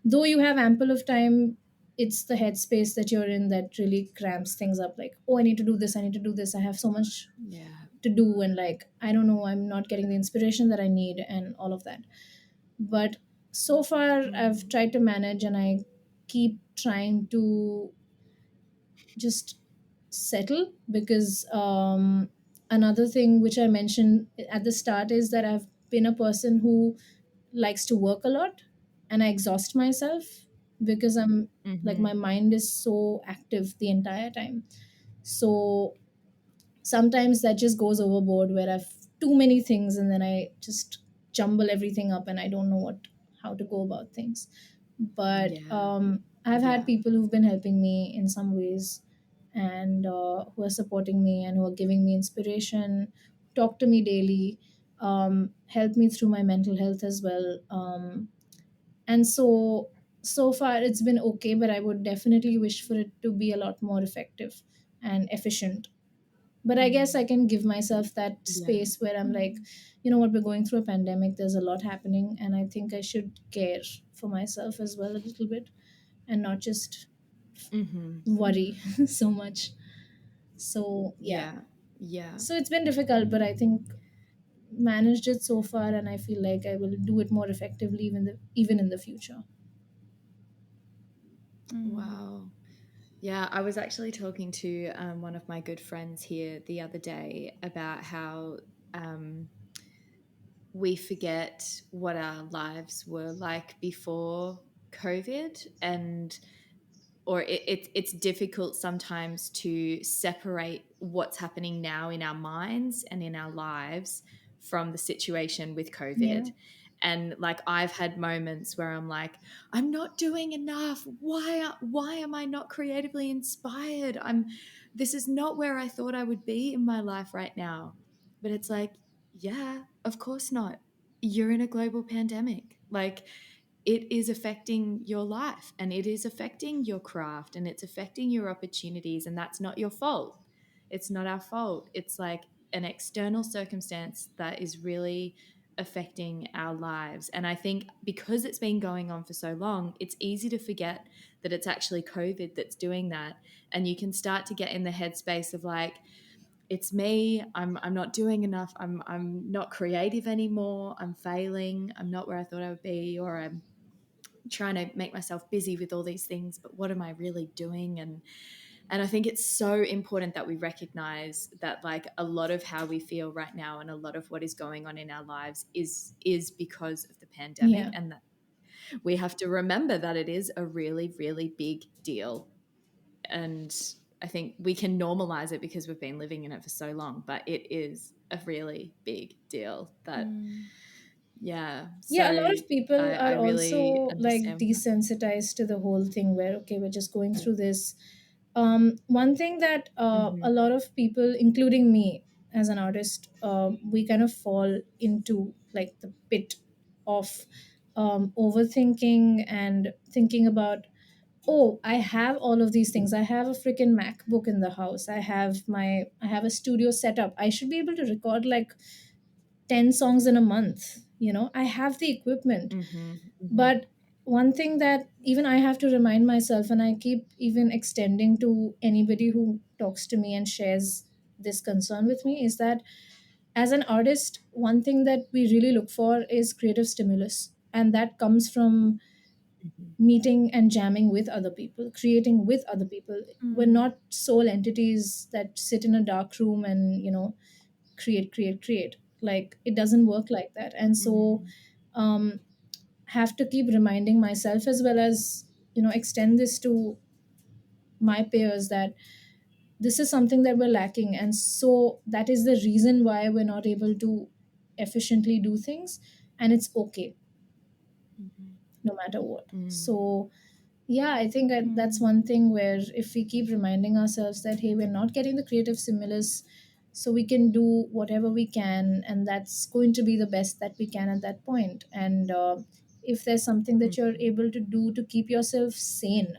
though you have ample of time, it's the headspace that you're in that really cramps things up. Like, oh, I need to do this, I need to do this, I have so much Yeah. to do, and like, I don't know, I'm not getting the inspiration that I need and all of that. But so far I've Mm. tried to manage, and I keep trying to just settle, because another thing which I mentioned at the start is that I've been a person who likes to work a lot, and I exhaust myself because I'm like, Mm-hmm. my mind is so active the entire time. So sometimes that just goes overboard, where I've too many things and then I just jumble everything up and I don't know what how to go about things. But Yeah. I've had Yeah. people who've been helping me in some ways, and who are supporting me and who are giving me inspiration, talk to me daily, help me through my mental health as well. And so far it's been okay, but I would definitely wish for it to be a lot more effective and efficient. But I guess I Mm. can give myself that Yeah. space where I'm like, you know what, we're going through a pandemic, there's a lot happening, and I think I should care for myself as well a little bit, and not just Mm-hmm. worry so much. So yeah, Yeah. Yeah. so it's been difficult, but I think managed it so far, and I feel like I will do it more effectively even in the future. Mm. Wow. Yeah, I was actually talking to one of my good friends here the other day about how um, we forget what our lives were like before COVID, and or it's difficult sometimes to separate what's happening now in our minds and in our lives from the situation with Yeah, COVID. And like, I've had moments where I'm like, I'm not doing enough. Why am I not creatively inspired? This is not where I thought I would be in my life right now. But it's like, yeah, of course not. You're in a global pandemic. Like, it is affecting your life, and it is affecting your craft, and it's affecting your opportunities, and that's not your fault. It's not our fault. It's like an external circumstance that is really affecting our lives. And I think because it's been going on for so long, it's easy to forget that it's actually COVID that's doing that. And you can start to get in the headspace of like, it's me, I'm not doing enough, I'm not creative anymore, I'm failing, I'm not where I thought I would be, or I'm trying to make myself busy with all these things, but what am I really doing? And I think it's so important that we recognize that like a lot of how we feel right now and a lot of what is going on in our lives is because of the pandemic, yeah, and that we have to remember that it is a really really big deal. And I think we can normalize it because we've been living in it for so long, but it is a really big deal that, Mm. yeah. yeah. A lot So of people I are really also like understand that. desensitized to the whole thing, where okay, we're just going through this. One thing that a Hmm. lot of people, including me as an artist, we kind of fall into like the pit of overthinking and thinking about, oh, I have all of these things, I have a freaking MacBook in the house, I have a studio set up, I should be able to record like 10 songs in a month, I have the equipment. Hmm. Hmm. But one thing that even I have to remind myself, and I keep even extending to anybody who talks to me and shares this concern with me, is that as an artist, one thing that we really look for is creative stimulus. And that comes from Hmm. meeting and jamming with other people, creating with other people. We're Mm. not sole entities that sit in a dark room and, create. Like, it doesn't work like that. And so, Hmm. um, have to keep reminding myself, as well as extend this to my peers, that this is something that we're lacking, and so that is the reason why we're not able to efficiently do things, and it's okay Mhm. no matter what. Mm. So yeah, I think that's one thing where if we keep reminding ourselves that hey, we're not getting the creative stimulus, so we can do whatever we can, and that's going to be the best that we can at that point. And if there's something that you're Mhm. able to do to keep yourself sane,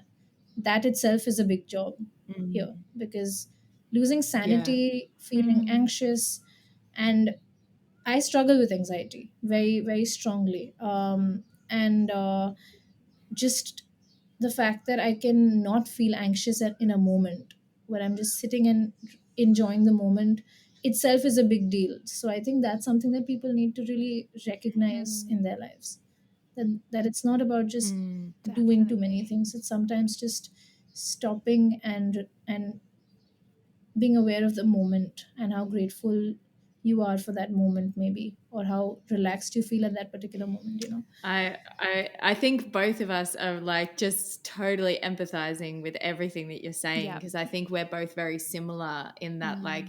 that itself is a big job here, Mm. because losing Yeah. sanity, feeling anxious, and I struggle with anxiety very, very strongly. And just the fact that I can not feel anxious in a moment where I'm just sitting and enjoying the moment itself is a big deal. So I think that's something that people need to really recognize in their lives. That it's not about just Mm. doing too many Definitely. things. It's sometimes just stopping and being aware of the moment and how grateful you are for that moment maybe, or how relaxed you feel at that particular moment. I think both of us are like just totally empathizing with everything that you're saying, Yeah. because I think we're both very similar in that like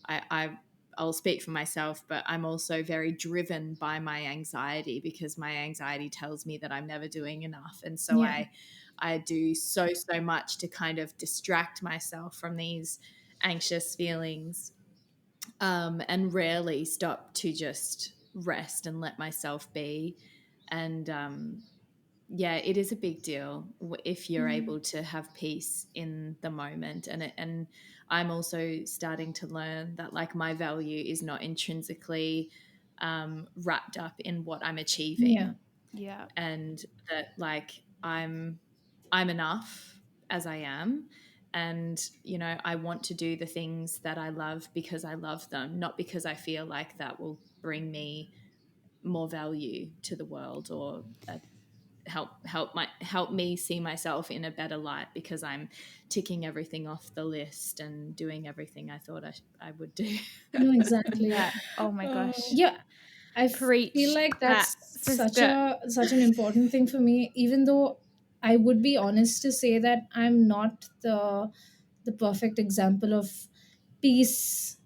I I'll speak for myself, but I'm also very driven by my anxiety, because my anxiety tells me that I'm never doing enough. And so Yeah. I do so much to kind of distract myself from these anxious feelings, and rarely stop to just rest and let myself be. And yeah, it is a big deal if you're able to have peace in the moment. And I'm also starting to learn that like my value is not intrinsically wrapped up in what I'm Yeah. achieving, Yeah. and that like I'm enough as I am. And I want to do the things that I love because I love them, not because I feel like that will bring me more value to the world, or help me see myself in a better light because I'm ticking everything off the list and doing everything I thought I would do. No, exactly. Yeah. Oh my gosh. Yeah, I feel Preach like that, that's sister. such an important thing for me, even though I would be honest to say that I'm not the perfect example of peace,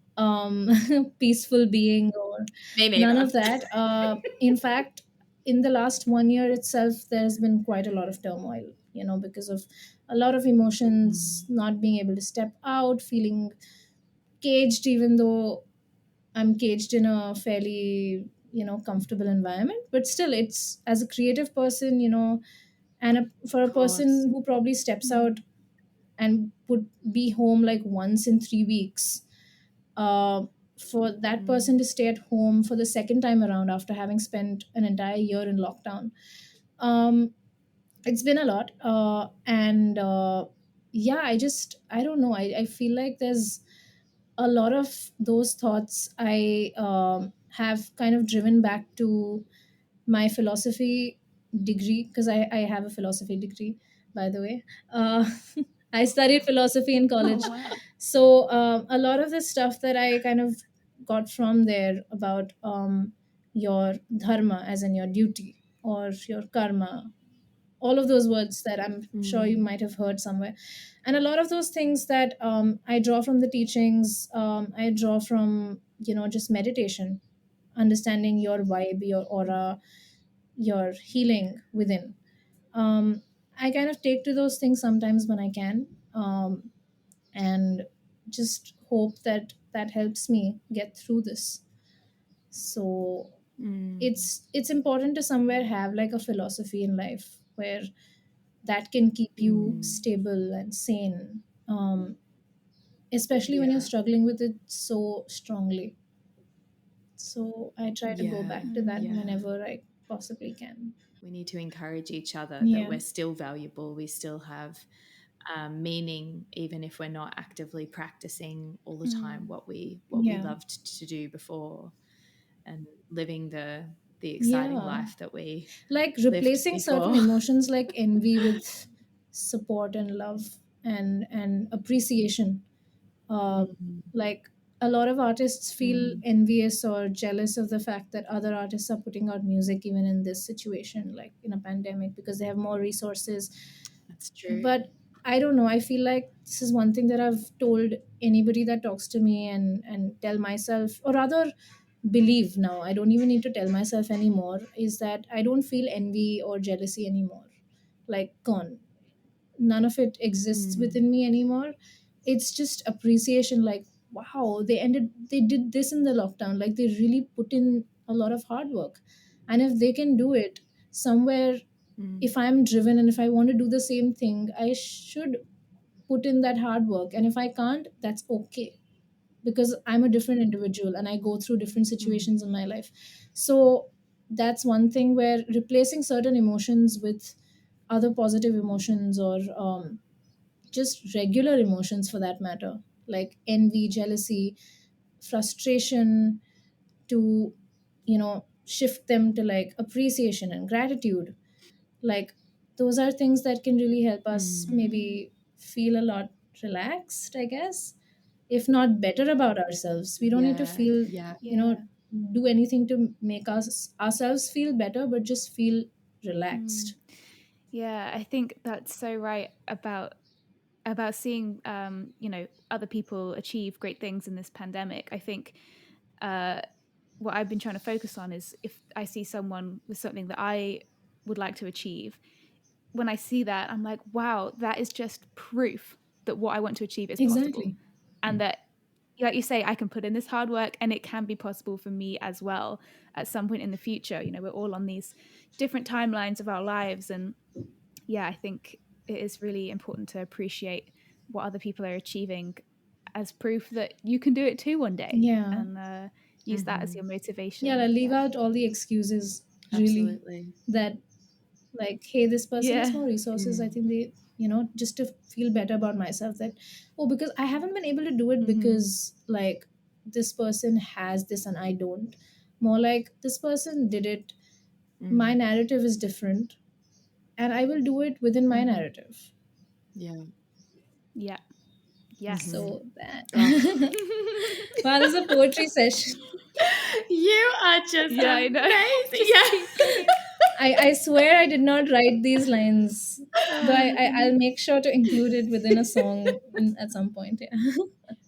peaceful being, or Me none neither. of that. In fact, in the last 1 year itself, there's been quite a lot of turmoil, because of a lot of emotions, Mm. not being able to step out, feeling caged, even though I'm caged in a fairly, comfortable environment. But still, it's as a creative person, and for a Of course. person who probably steps out and would be home like once in 3 weeks, uh, for that Mm. person to stay at home for the second time around after having spent an entire year in lockdown, um, it's been a lot. And yeah, I don't know. I feel like there's a lot of those thoughts I have kind of driven back to my philosophy degree, because I have a philosophy degree, by the way. I studied philosophy in Oh college. wow. So a lot of the stuff that I kind of got from there about your dharma, as in your duty, or your karma, all of those words that I'm sure you Mm. might have heard somewhere. And a lot of those things that I draw from the teachings, I draw from, just meditation, understanding your vibe, your aura, your healing within. Um, I kind of take to those things sometimes when I can, and just hope that that helps me get through this. So Mm. it's important to somewhere have like a philosophy in life where that can keep you Mm. stable and sane, especially when you're Yeah. struggling with it so strongly. So I try to go Yeah. back to that Yeah. whenever I possibly can. We need to encourage each other that Yeah. we're still valuable. We still have meaning, even if we're not actively practicing all the time what we Yeah. loved to do before, and living the exciting Yeah. life that we Like lived replacing certain before. emotions like envy with support and love and appreciation. Mm. Like a lot of artists feel Mm. envious or jealous of the fact that other artists are putting out music even in this situation, like in a pandemic, because they have more resources. That's true. But I don't know, I feel like this is one thing that I've told anybody that talks to me, and tell myself, or rather believe now, I don't even need to tell myself anymore, is that I don't feel envy or jealousy anymore. Like, gone. None of it exists Mm. within me anymore. It's just appreciation, like, wow, they did this in the lockdown, like they really put in a lot of hard work. And if they can do it somewhere, Mm. if I'm driven and if I want to do the same thing, I should put in that hard work. And if I can't, that's okay, because I'm a different individual and I go through different Mm. situations in my life. So that's one thing, where replacing certain emotions with other positive emotions, or just regular emotions for that matter, like envy, jealousy, frustration, to, shift them to like appreciation and gratitude. Like, those are things that can really help us Mm. maybe feel a lot relaxed, I guess, if not better about ourselves. We don't need to Yeah. feel, Yeah. Yeah. do anything to make us ourselves feel better, but just feel Mm. relaxed. Yeah, I think that's so right about seeing other people achieve great things in this pandemic. I think uh, what I've been trying to focus on is if I see someone with something that I would like to achieve, when I see that, I'm like, wow, that is just proof that what I want to achieve is possible. Exactly. And that, like you say, I can put in this hard work and it can be possible for me as well at some point in the future. We're all on these different timelines of our lives. And yeah, I think it is really important to appreciate what other people are achieving as proof that you can do it too one day, Yeah. and use that as Mm-hmm. your Yeah, motivation. like, leave Yeah. out all the excuses, really, Absolutely. that, like, hey, this person has Yeah. more resources, I Mm. think they, just to feel better about myself, that, oh, because I haven't been able to do it Hmm. because, like, this person has this and I don't. More like, this person did it, my Mm. narrative is different, and I will do it within my Mm-hmm. narrative. Yeah. Yeah. Yes. Mm-hmm. So that. Oh. Wow, this is a poetry session. You are just Yeah, I know. amazing. Just Yeah. keep going. I swear I did not write these lines, though Uh, I'll make sure to include it within a song at some point. Yeah.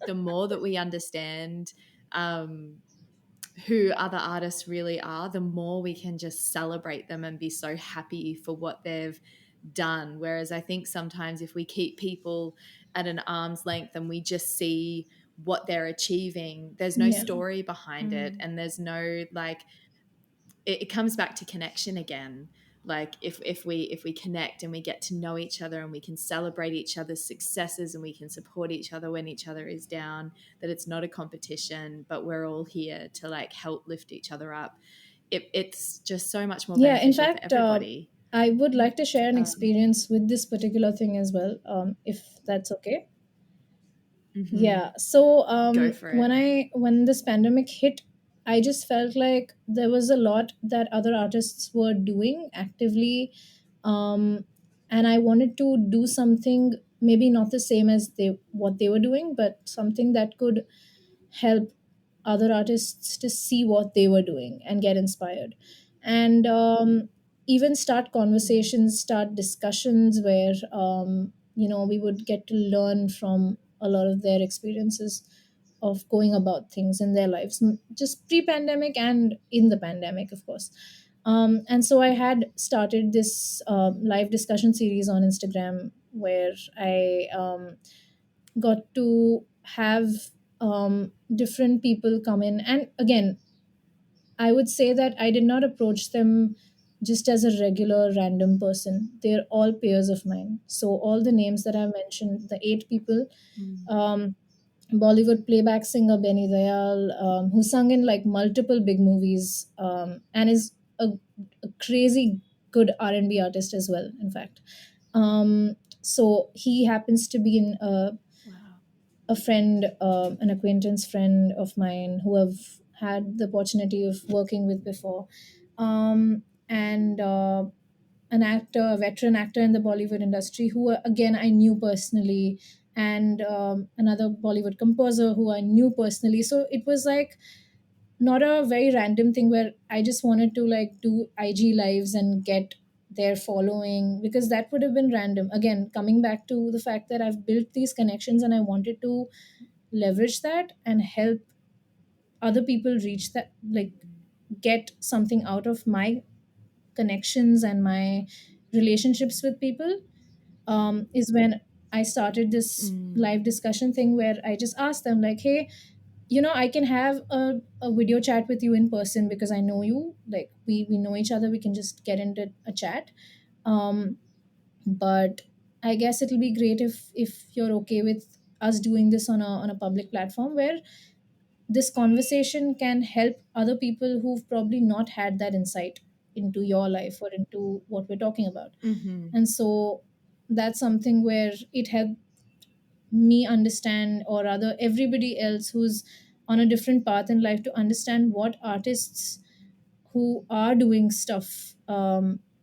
The more that we understand um, who other artists really are, the more we can just celebrate them and be so happy for what they've done. Whereas I think sometimes if we keep people at an arm's length and we just see what they're achieving, there's no Yeah. story behind it, mm, and there's no like it comes back to connection again. Like if we connect and we get to know each other and we can celebrate each other's successes and we can support each other when each other is down, that it's not a competition but we're all here to like help lift each other up, it's just so much more Yeah, in beneficial for fact, everybody. I would like to share an um, experience with this particular thing as well, if that's okay. mhm. Yeah. So Go for it. when this pandemic hit, I just felt like there was a lot that other artists were doing actively, and I wanted to do something, maybe not the same as they were doing, but something that could help other artists to see what they were doing and get inspired, and even start Mm, conversations, start discussions where, we would get to learn from a lot of their experiences of going about things in their lives, just pre-pandemic and in the pandemic, of course. And so I had started this live discussion series on Instagram, where I got to have different people come in. And again, I would say that I did not approach them just as a regular random person. They're all peers of mine. So all the names that I mentioned, the 8 people, mm, um, Bollywood playback singer Benny Dayal, who sung in like multiple big movies, and is a crazy good R&B artist as well, in fact. So he happens to be in wow. a friend, an acquaintance friend of mine who I've had the opportunity of working with before, and an actor, a veteran actor in the Bollywood industry, who again I knew personally, and another Bollywood composer who I knew personally. So it was like not a very random thing where I just wanted to like do IG lives and get their following, because that would have been random. Again, coming back to the fact that I've built these connections and I wanted to leverage that and help other people reach that, like get something out of my connections and my relationships with people, is when I started this live discussion thing where I just asked them, like, hey, I can have a video chat with you in person because I know you, like we know each other, we can just get into a chat. um, but I guess it'll be great if you're okay with us doing this on a public platform where this conversation can help other people who've probably not had that insight into your life or into what we're talking about. Mm-hmm. And so that's something where it helped me understand, or rather everybody else who's on a different path in life, to understand what artists who are doing stuff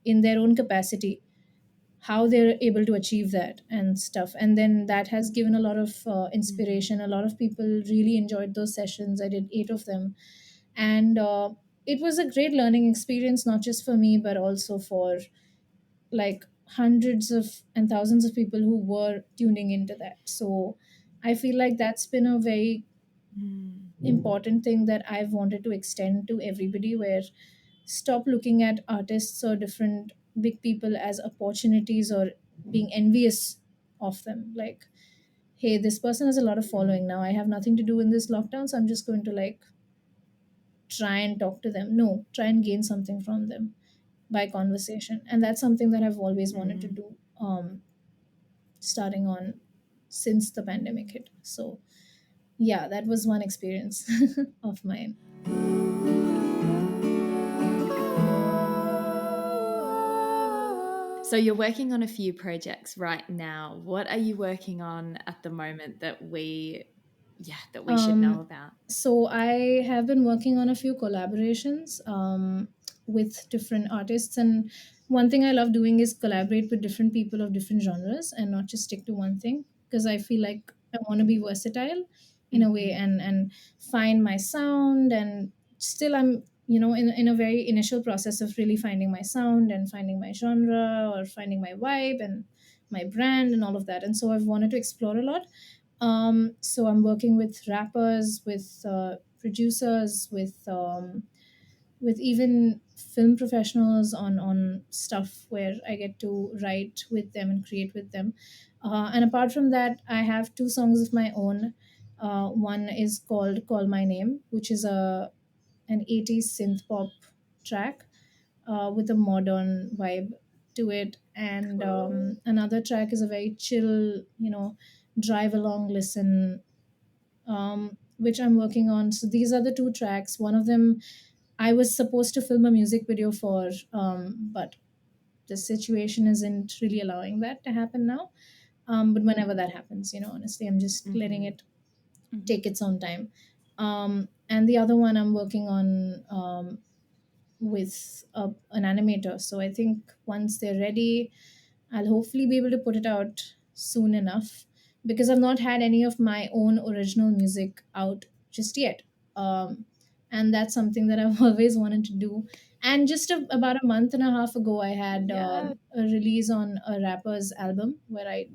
in their own capacity, how they're able to achieve that and stuff. And then that has given a lot of inspiration. A lot of people really enjoyed those sessions. I did 8 of them. And it was a great learning experience, not just for me but also for like hundreds of and thousands of people who were tuning into that. So I feel like that's been a very important thing that I've wanted to extend to everybody, where stop looking at artists or different big people as opportunities or being envious of them. Like, hey, this person has a lot of following now. I have nothing to do in this lockdown, so I'm just going to like try and talk to them. No, try and gain something from them by conversation. And that's something that I've always wanted to do, starting on since the pandemic hit. So yeah, that was one experience of mine. So you're working on a few projects right now. What are you working on at the moment that we should know about? So I have been working on a few collaborations with different artists, and one thing I love doing is collaborate with different people of different genres and not just stick to one thing, because I feel like I want to be versatile in a way, and find my sound. And still I'm in a very initial process of really finding my sound and finding my genre or finding my vibe and my brand and all of that. And so I've wanted to explore a lot. So I'm working with rappers, with producers, with even film professionals on stuff where I get to write with them and create with them. And apart from that, I have 2 songs of my own. One is called "Call My Name," which is an 80s synth pop track with a modern vibe to it. And another track is a very chill, drive along, listen, which I'm working on. So these are the 2 tracks. One of them I was supposed to film a music video for, but the situation isn't really allowing that to happen now. But whenever that happens, honestly, I'm just letting it take its own time. And the other one I'm working on with an animator. So I think once they're ready, I'll hopefully be able to put it out soon enough, because I've not had any of my own original music out just yet. Um, and that's something that I've always wanted to do. And just about a month and a half ago, I had a release on a rapper's album where I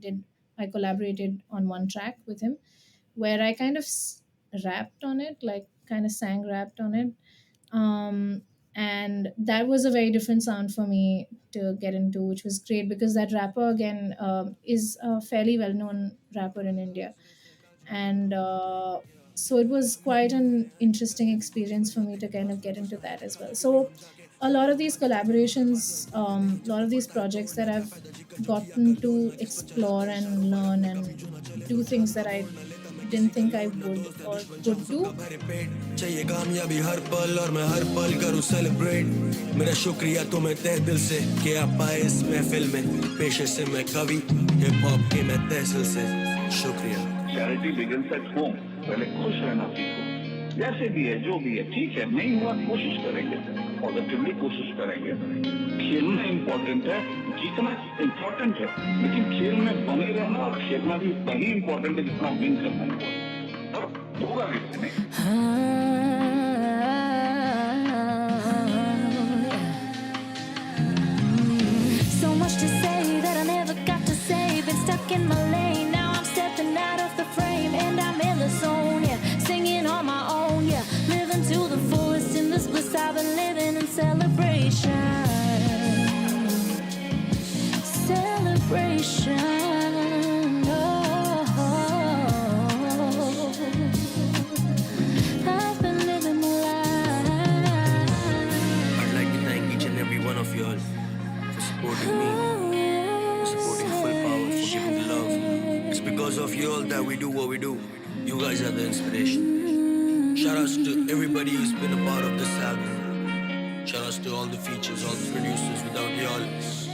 collaborated on one track with him, where I kind of rapped on it, like kind of sang rapped on it. um, and that was a very different sound for me to get into, which was great because that rapper again is a fairly well-known rapper in India. And so it was quite an interesting experience for me to kind of get into that as well. So a lot of these collaborations, a lot of these projects that I've gotten to explore and learn and do things that I didn't think I would or could do. चाहिए कामयाबी हर पल और मैं हर पल करूं celebrate मेरा शुक्रिया तुम्हें तहे दिल से कि आप आए इस महफिल में पेशे से मैं कवि हिप हॉप के मैं तहसील से शुक्रिया चैरिटी बिगिंस एट होम पहले खुश रहना सीखो जैसे भी है जो भी है ठीक है नहीं हुआ कोशिश करेंगे पॉजिटिवली कोशिश करेंगे खेलना इम्पोर्टेंट है जीतना इम्पोर्टेंट है लेकिन खेल में बने रहना और खेलना भी उतना ही इम्पोर्टेंट है जितना विन करना इम्पोर्टेंट और होगा भी नहीं guys are the inspiration. Shout outs to everybody who's been a part of this album. Shout outs to all the features, all the producers. Without y'all,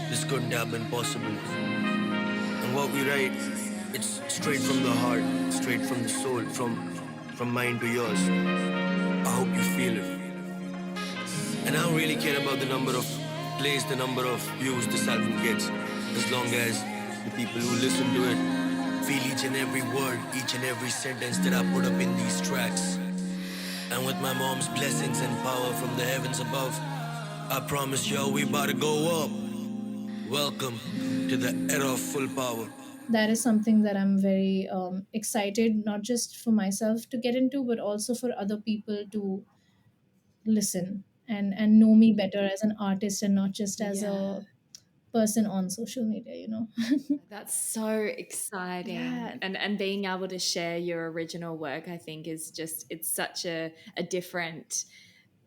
this couldn't have been possible. And what we write, it's straight from the heart, straight from the soul, from mine to yours. I hope you feel it. And I don't really care about the number of plays, the number of views this album gets, as long as the people who listen to it feel each and every word, each and every sentence that I put up in these tracks. And with my mom's blessings and power from the heavens above, I promise y'all we about to go up. Welcome to the era of full power. That is something that I'm very excited, not just for myself to get into, but also for other people to listen and know me better as an artist and not just as Yeah. a person on social media, you know. That's so exciting. Yeah. And being able to share your original work, I think, is just, it's such a different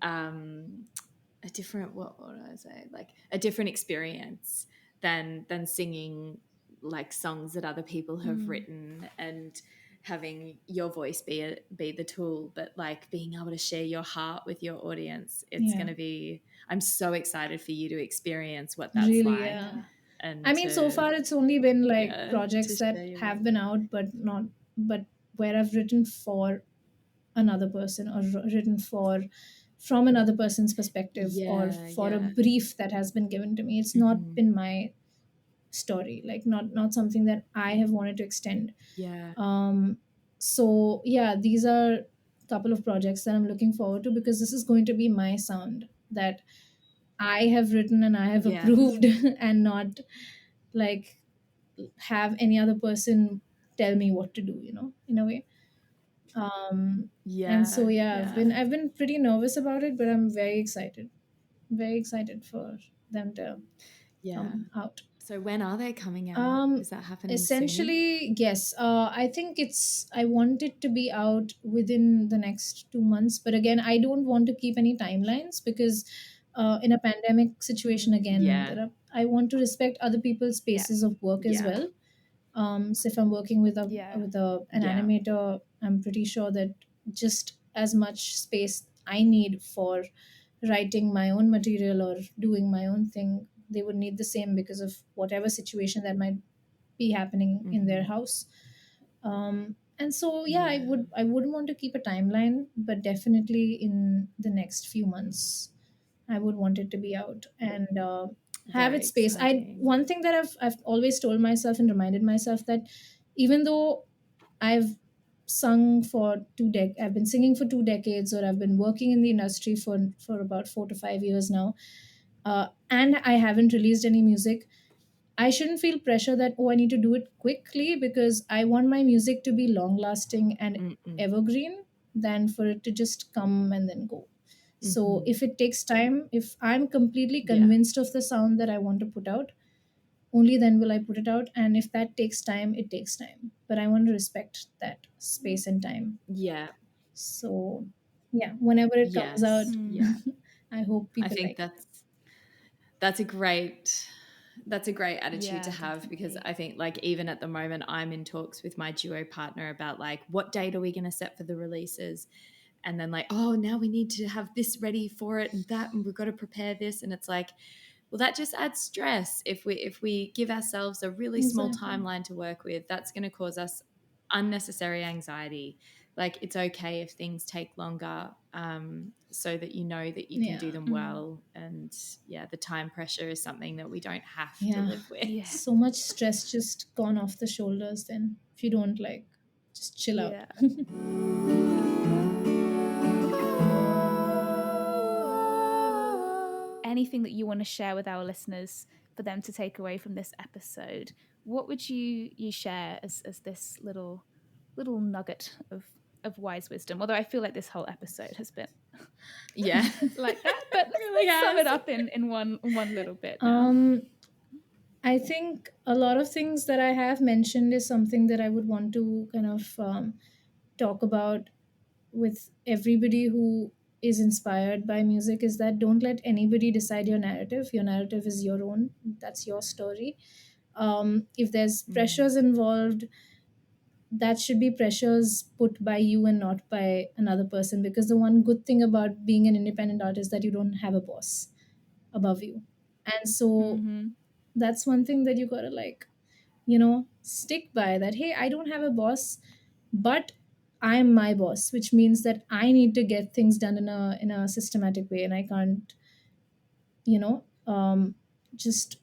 a different, what would I say, like a different experience than singing like songs that other people have written and having your voice be the tool, but like being able to share your heart with your audience. It's Yeah. going to be, I'm so excited for you to experience what that's Really, like. yeah. And I mean, so to, far it's only been like yeah, projects to that share your have love. been out, but where I've written for another person or written for from another person's perspective or Yeah, for a yeah. brief that has been given to me. It's not Mhm. been my story, like not something that I have wanted to extend. Yeah. So yeah, these are a couple of projects that I'm looking forward to, because this is going to be my sound that I have written and I have Yeah. approved and not like have any other person tell me what to do, you know, in a way. And so Yeah. yeah, Yeah. I've been pretty nervous about it, but I'm very excited for them to Yeah. come out. So when are they coming out? Um, Is that happening soon? Essentially, yes. I think I want it to be out within the next 2 months. But again, I don't want to keep any timelines, because in a pandemic situation, again, Yeah. I want to respect other people's Yeah. spaces of work as Yeah. well. So if I'm working with Yeah. an Yeah. animator, I'm pretty sure that just as much space I need for writing my own material or doing my own thing, they would need the same, because of whatever situation that might be happening in their Mhm. house. And so yeah, Yeah. I wouldn't want to keep a timeline, but definitely in the next few months I would want it to be out and have Very its space. I exciting. One thing that I've always told myself and reminded myself, that even though I've I've been singing for 2 decades, or I've been working in the industry for about 4 to 5 years now, and I haven't released any music, I shouldn't feel pressure that, oh, I need to do it quickly, because I want my music to be long lasting and Mm-mm. evergreen than for it to just come and then go. So Mhm. if it takes time, if I'm completely Yeah. convinced of the sound that I want to put out, only then will I put it out. And if that takes time, it takes time. But I want to respect that space and time. Yeah. So yeah, whenever it comes out, Yes. Yeah. I hope I people think like it. that's a great attitude to Yeah, have, because definitely. I think like even at the moment I'm in talks with my duo partner about like what date are we going to set for the releases, and then like, oh, now we need to have this ready for it and that, and we've got to prepare this, and it's like, well, that just adds stress. If we give ourselves a really small Exactly. timeline to work with, that's going to cause us unnecessary anxiety. Like it's okay if things take longer, so that you know that you can Yeah. do them well. And yeah, the time pressure is something that we don't have to Yeah. live with. Yeah. So much stress just gone off the shoulders then, if you don't like just chill out. Yeah. Anything that you want to share with our listeners for them to take away from this episode? What would you share as this little nugget of wise wisdom? Although I feel like this whole episode has been Yeah. like that, but Really let's sum it has. up in one little bit now. I think a lot of things that I have mentioned is something that I would want to kind of talk about with everybody who is inspired by music, is that don't let anybody decide your narrative. Your narrative is your own, that's your story. If there's pressures involved, that should be pressures put by you and not by another person, because the one good thing about being an independent artist that you don't have a boss above you. And so Mm-hmm. that's one thing that you gotta, like, stick by, that hey, I don't have a boss, but I'm my boss, which means that I need to get things done in a systematic way, and I can't, you know just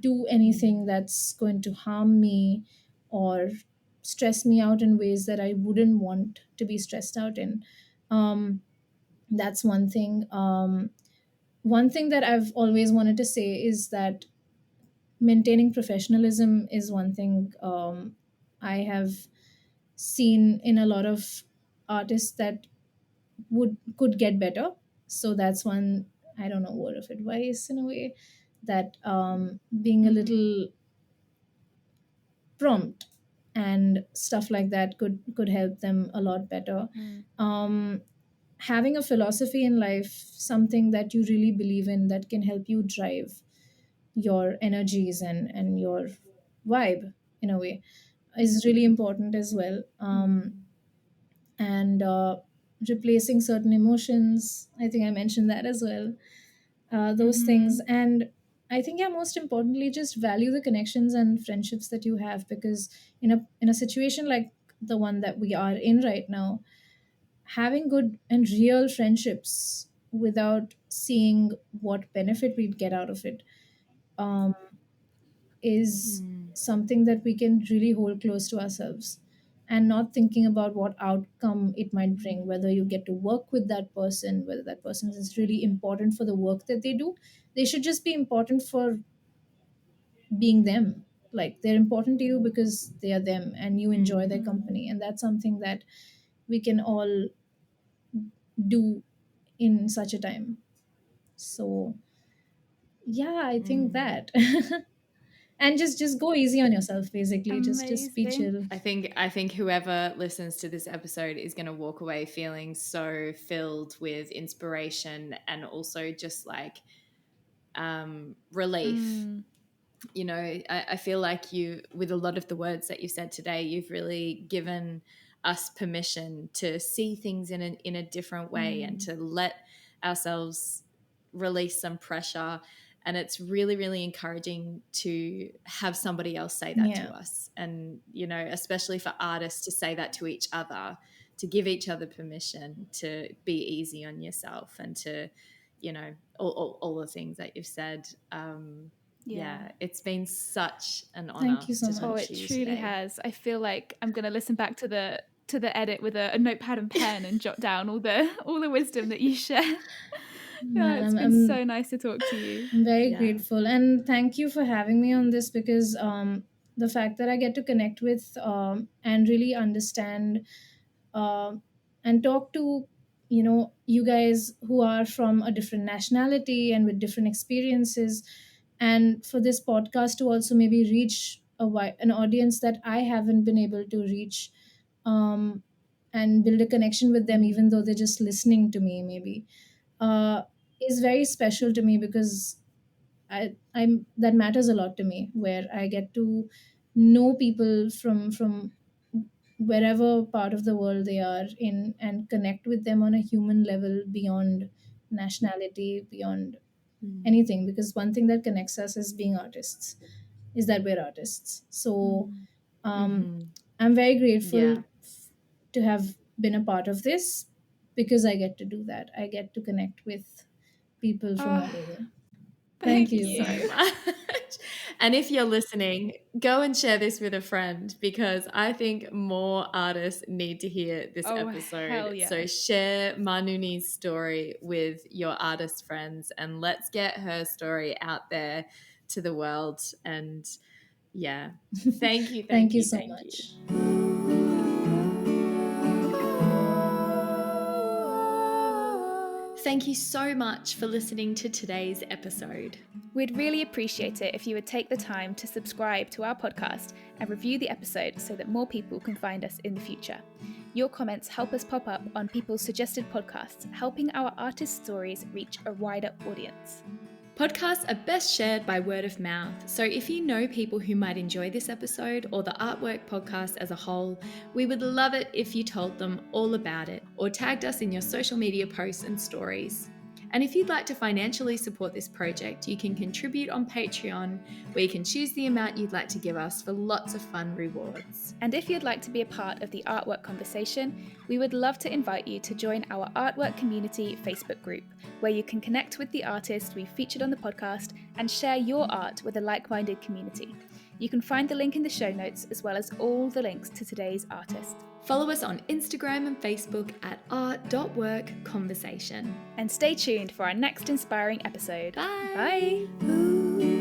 do anything that's going to harm me or stress me out in ways that I wouldn't want to be stressed out in. um, that's one thing. One thing that I've always wanted to say is that maintaining professionalism is one thing I have seen in a lot of artists that would could get better. So that's one, I don't know, word of advice in a way, that being a Mm-hmm. little prompt and stuff like that could help them a lot better. Mm. um, Having a philosophy in life, something that you really believe in, that can help you drive your energies and your vibe in a way, is really important as well. And replacing certain emotions, I think I mentioned that as well. Those Mm-hmm. things. And I think, yeah, most importantly, just value the connections and friendships that you have, because in a situation like the one that we are in right now, having good and real friendships without seeing what benefit we'd get out of it, um, is something that we can really hold close to ourselves, and not thinking about what outcome it might bring, whether you get to work with that person, whether that person is really important for the work that they do. They should just be important for being them. Like, they're important to you because they are them and you enjoy their Mm-hmm. company, and that's something that we can all do in such a time. So yeah, I think that. And just go easy on yourself, basically, just be Amazing. chill. I think whoever listens to this episode is going to walk away feeling so filled with inspiration and also just like relief. Mm. You know, I feel like you, with a lot of the words that you've said today, you've really given us permission to see things in a different way and Mm. to let ourselves release some pressure. And it's really, really encouraging to have somebody else say that to Yeah. us. And, you know, especially for artists to say that to each other, to give each other permission to be easy on yourself and to, you know, all the things that you've said. Yeah. Yeah, it's been such an Thank honor you so to Oh, talk much. to it you truly today. has. I feel like I'm gonna listen back to the edit with a notepad and pen and jot down all the wisdom that you share. Yeah, Man, it's been so nice to talk to you. I'm very Yeah. grateful, and thank you for having me on this, because the fact that I get to connect with and really understand uh, and talk to, you guys who are from a different nationality and with different experiences, and for this podcast to also maybe reach an audience that I haven't been able to reach, um, and build a connection with them, even though they're just listening to me maybe, uh, is very special to me, because I'm that matters a lot to me, where I get to know people from wherever part of the world they are in, and connect with them on a human level, beyond nationality, beyond anything, because one thing that connects us as being artists is that we're artists. So um, Mm-hmm. I'm very grateful Yeah. to have been a part of this, because I get to do that. I get to connect with people from Oh, all over. Thank Thank thank you you. so you. much. And if you're listening, go and share this with a friend because I think more artists need to hear this Oh, hell episode. yeah. So share Maanuni's story with your artist friends and let's get her story out there to the world. And yeah, thank you, Thank thank you you, so thank you. much. Thank you so much for listening to today's episode. We'd really appreciate it if you would take the time to subscribe to our podcast and review the episode so that more people can find us in the future. Your comments help us pop up on people's suggested podcasts, helping our artist stories reach a wider audience. Podcasts are best shared by word of mouth, so if you know people who might enjoy this episode or the Artwork podcast as a whole, we would love it if you told them all about it or tagged us in your social media posts and stories. And if you'd like to financially support this project, you can contribute on Patreon, where you can choose the amount you'd like to give us for lots of fun rewards. And if you'd like to be a part of the Artwork conversation, we would love to invite you to join our Artwork Community Facebook group, where you can connect with the artists we've featured on the podcast and share your art with a like-minded community. You can find the link in the show notes, as well as all the links to today's artist. Follow us on Instagram and Facebook at art.workconversation. And stay tuned for our next inspiring episode. Bye! Bye.